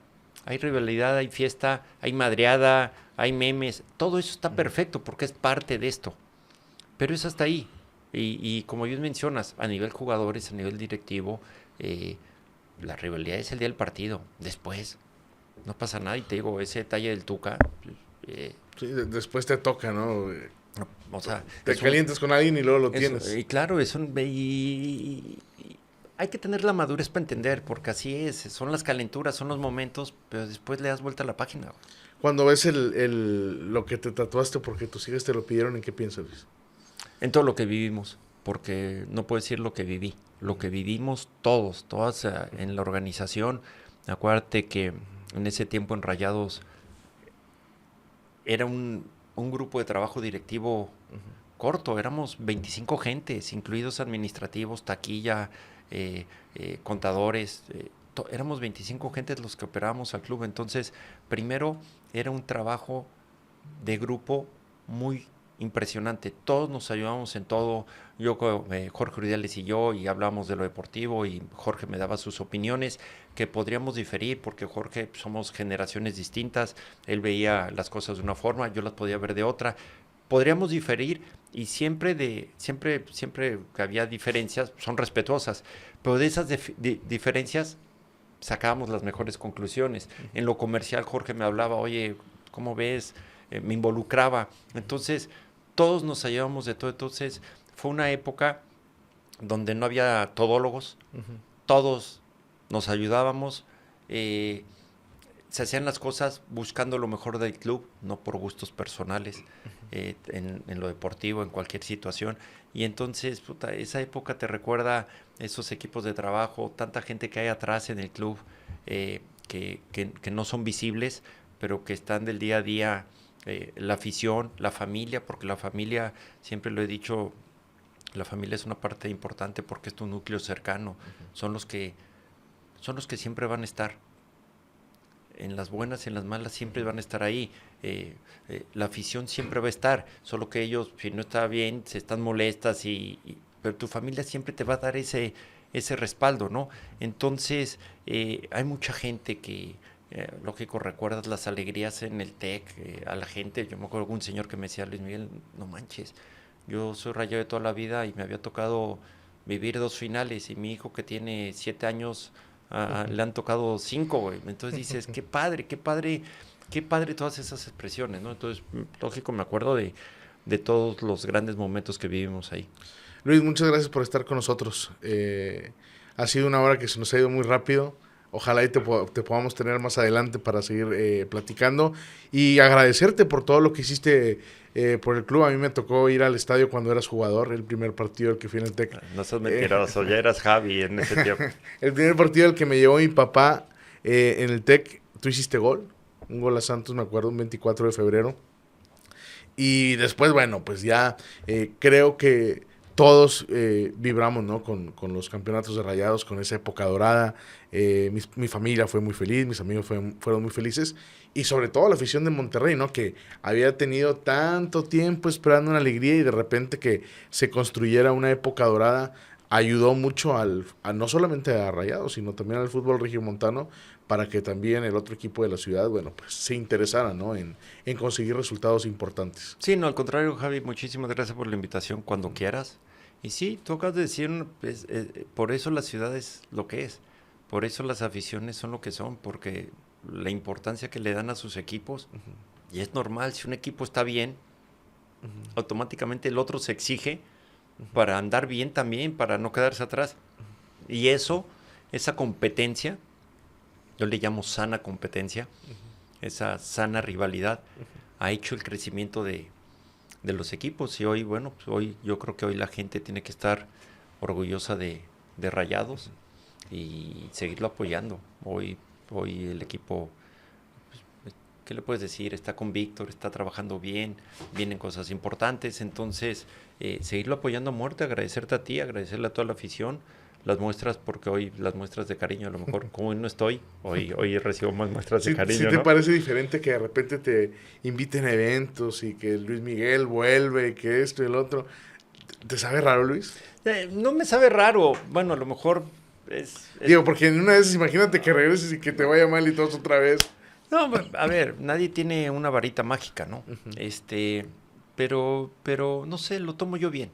Hay rivalidad, hay fiesta, hay madreada, hay memes. Todo eso está perfecto porque es parte de esto. Pero es hasta ahí. Y como bien mencionas, a nivel jugadores, a nivel directivo, la rivalidad es el día del partido. Después, no pasa nada. Y te digo, ese detalle del Tuca... Sí, después te toca, ¿no? O sea, te calientas con alguien y luego lo tienes. Y claro, hay que tener la madurez para entender, porque así es, son las calenturas, son los momentos, pero después le das vuelta a la página. Cuando ves lo que te tatuaste porque tus hijas te lo pidieron, ¿en qué piensas, Luis? En todo lo que vivimos, porque no puedo decir lo que viví, lo que vivimos todas en la organización. Acuérdate que en ese tiempo en Rayados era un grupo de trabajo directivo corto, éramos 25 gentes, incluidos administrativos, taquilla, contadores, éramos 25 gentes los que operábamos al club. Entonces, primero era un trabajo de grupo muy impresionante. Todos nos ayudábamos en todo. Yo, Jorge Urdiales y yo, y hablábamos de lo deportivo, y Jorge me daba sus opiniones, que podríamos diferir, porque Jorge somos generaciones distintas. Él veía las cosas de una forma, yo las podía ver de otra. Podríamos diferir, y siempre que había diferencias, son respetuosas, pero de esas diferencias sacábamos las mejores conclusiones. En lo comercial, Jorge me hablaba, oye, ¿cómo ves? Me involucraba. Entonces, todos nos ayudábamos de todo. Entonces, fue una época donde no había todólogos, todos nos ayudábamos, se hacían las cosas buscando lo mejor del club, no por gustos personales, en lo deportivo, en cualquier situación. Y entonces, esa época te recuerda esos equipos de trabajo, tanta gente que hay atrás en el club, que no son visibles, pero que están del día a día, la afición, la familia, porque la familia, siempre lo he dicho, la familia es una parte importante porque es tu núcleo cercano, son los que siempre van a estar. En las buenas y en las malas siempre van a estar ahí. La afición siempre va a estar, solo que ellos, si no está bien, se están molestas, pero tu familia siempre te va a dar ese respaldo, ¿no? Entonces, hay mucha gente que, lógico, recuerdas las alegrías en el TEC, a la gente. Yo me acuerdo de un señor que me decía, Luis Miguel, no manches, yo soy Rayado de toda la vida y me había tocado vivir 2 finales, y mi hijo que tiene 7 años... le han tocado 5, güey. Entonces dices, qué padre todas esas expresiones, ¿no? Entonces, lógico, me acuerdo de todos los grandes momentos que vivimos ahí. Luis, muchas gracias por estar con nosotros. Ha sido una hora que se nos ha ido muy rápido. Ojalá y te podamos tener más adelante para seguir platicando. Y agradecerte por todo lo que hiciste por el club. A mí me tocó ir al estadio cuando eras jugador, el primer partido al que fui en el TEC. No seas mentiroso, ya eras Javi en ese tiempo. El primer partido al que me llevó mi papá en el TEC, tú hiciste gol. Un gol a Santos, me acuerdo, un 24 de febrero. Y después, bueno, pues ya creo que todos vibramos, ¿no? Con los campeonatos de Rayados, con esa época dorada. Mi familia fue muy feliz, mis amigos fueron muy felices. Y sobre todo la afición de Monterrey, ¿no? Que había tenido tanto tiempo esperando una alegría y de repente que se construyera una época dorada ayudó mucho no solamente a Rayados, sino también al fútbol regiomontano para que también el otro equipo de la ciudad, bueno, pues se interesara, ¿no? En conseguir resultados importantes. Sí, no, al contrario, Javi, muchísimas gracias por la invitación cuando quieras. Y sí, tú acabas de decir, pues, por eso la ciudad es lo que es, por eso las aficiones son lo que son, porque la importancia que le dan a sus equipos, y es normal, si un equipo está bien, automáticamente el otro se exige para andar bien también, para no quedarse atrás. Y esa competencia, yo le llamo sana competencia, esa sana rivalidad, ha hecho el crecimiento de los equipos. Y hoy, bueno, pues yo creo que hoy la gente tiene que estar orgullosa de Rayados y seguirlo apoyando. Hoy el equipo, pues, ¿qué le puedes decir? Está con Víctor, está trabajando bien, vienen cosas importantes. Entonces, seguirlo apoyando a muerte, agradecerte a ti, agradecerle a toda la afición. Las muestras, porque hoy las muestras de cariño, a lo mejor, como hoy no estoy, hoy recibo más muestras de cariño, ¿Sí te ¿no? parece diferente que de repente te inviten a eventos y que Luis Miguel vuelve, que esto y el otro? ¿Te sabe raro, Luis? No me sabe raro. Bueno, a lo mejor Digo, porque en una vez imagínate que regreses y que te vaya mal y todo otra vez. No, a ver, nadie tiene una varita mágica, ¿no? Pero no sé, lo tomo yo bien.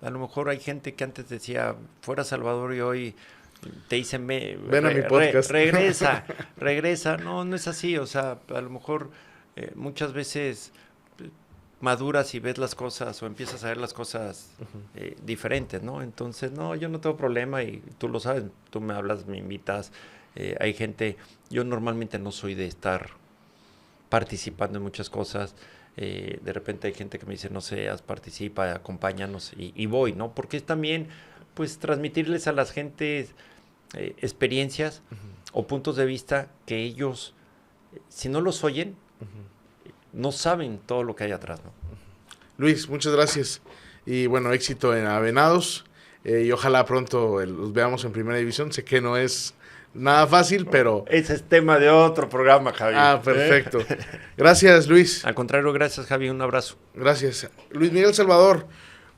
A lo mejor hay gente que antes decía, fuera Salvador y hoy te dicen, ven a mi podcast. regresa. No es así. O sea, a lo mejor muchas veces maduras y ves las cosas o empiezas a ver las cosas diferentes, ¿no? Entonces, no, yo no tengo problema y tú lo sabes, tú me hablas, me invitas. Hay gente, yo normalmente no soy de estar participando en muchas cosas. De repente hay gente que me dice, no seas, participa, acompáñanos y voy, ¿no? Porque es también, pues, transmitirles a las gentes experiencias o puntos de vista que ellos, si no los oyen, no saben todo lo que hay atrás, ¿no? Luis, muchas gracias. Y bueno, éxito en Avenados. Y ojalá pronto los veamos en Primera División. Sé que no es nada fácil, pero... Ese es tema de otro programa, Javi. Ah, perfecto. Gracias, Luis. Al contrario, gracias, Javi. Un abrazo. Gracias. Luis Miguel Salvador,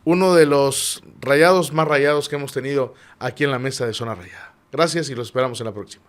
uno de los rayados más rayados que hemos tenido aquí en la mesa de Zona Rayada. Gracias y los esperamos en la próxima.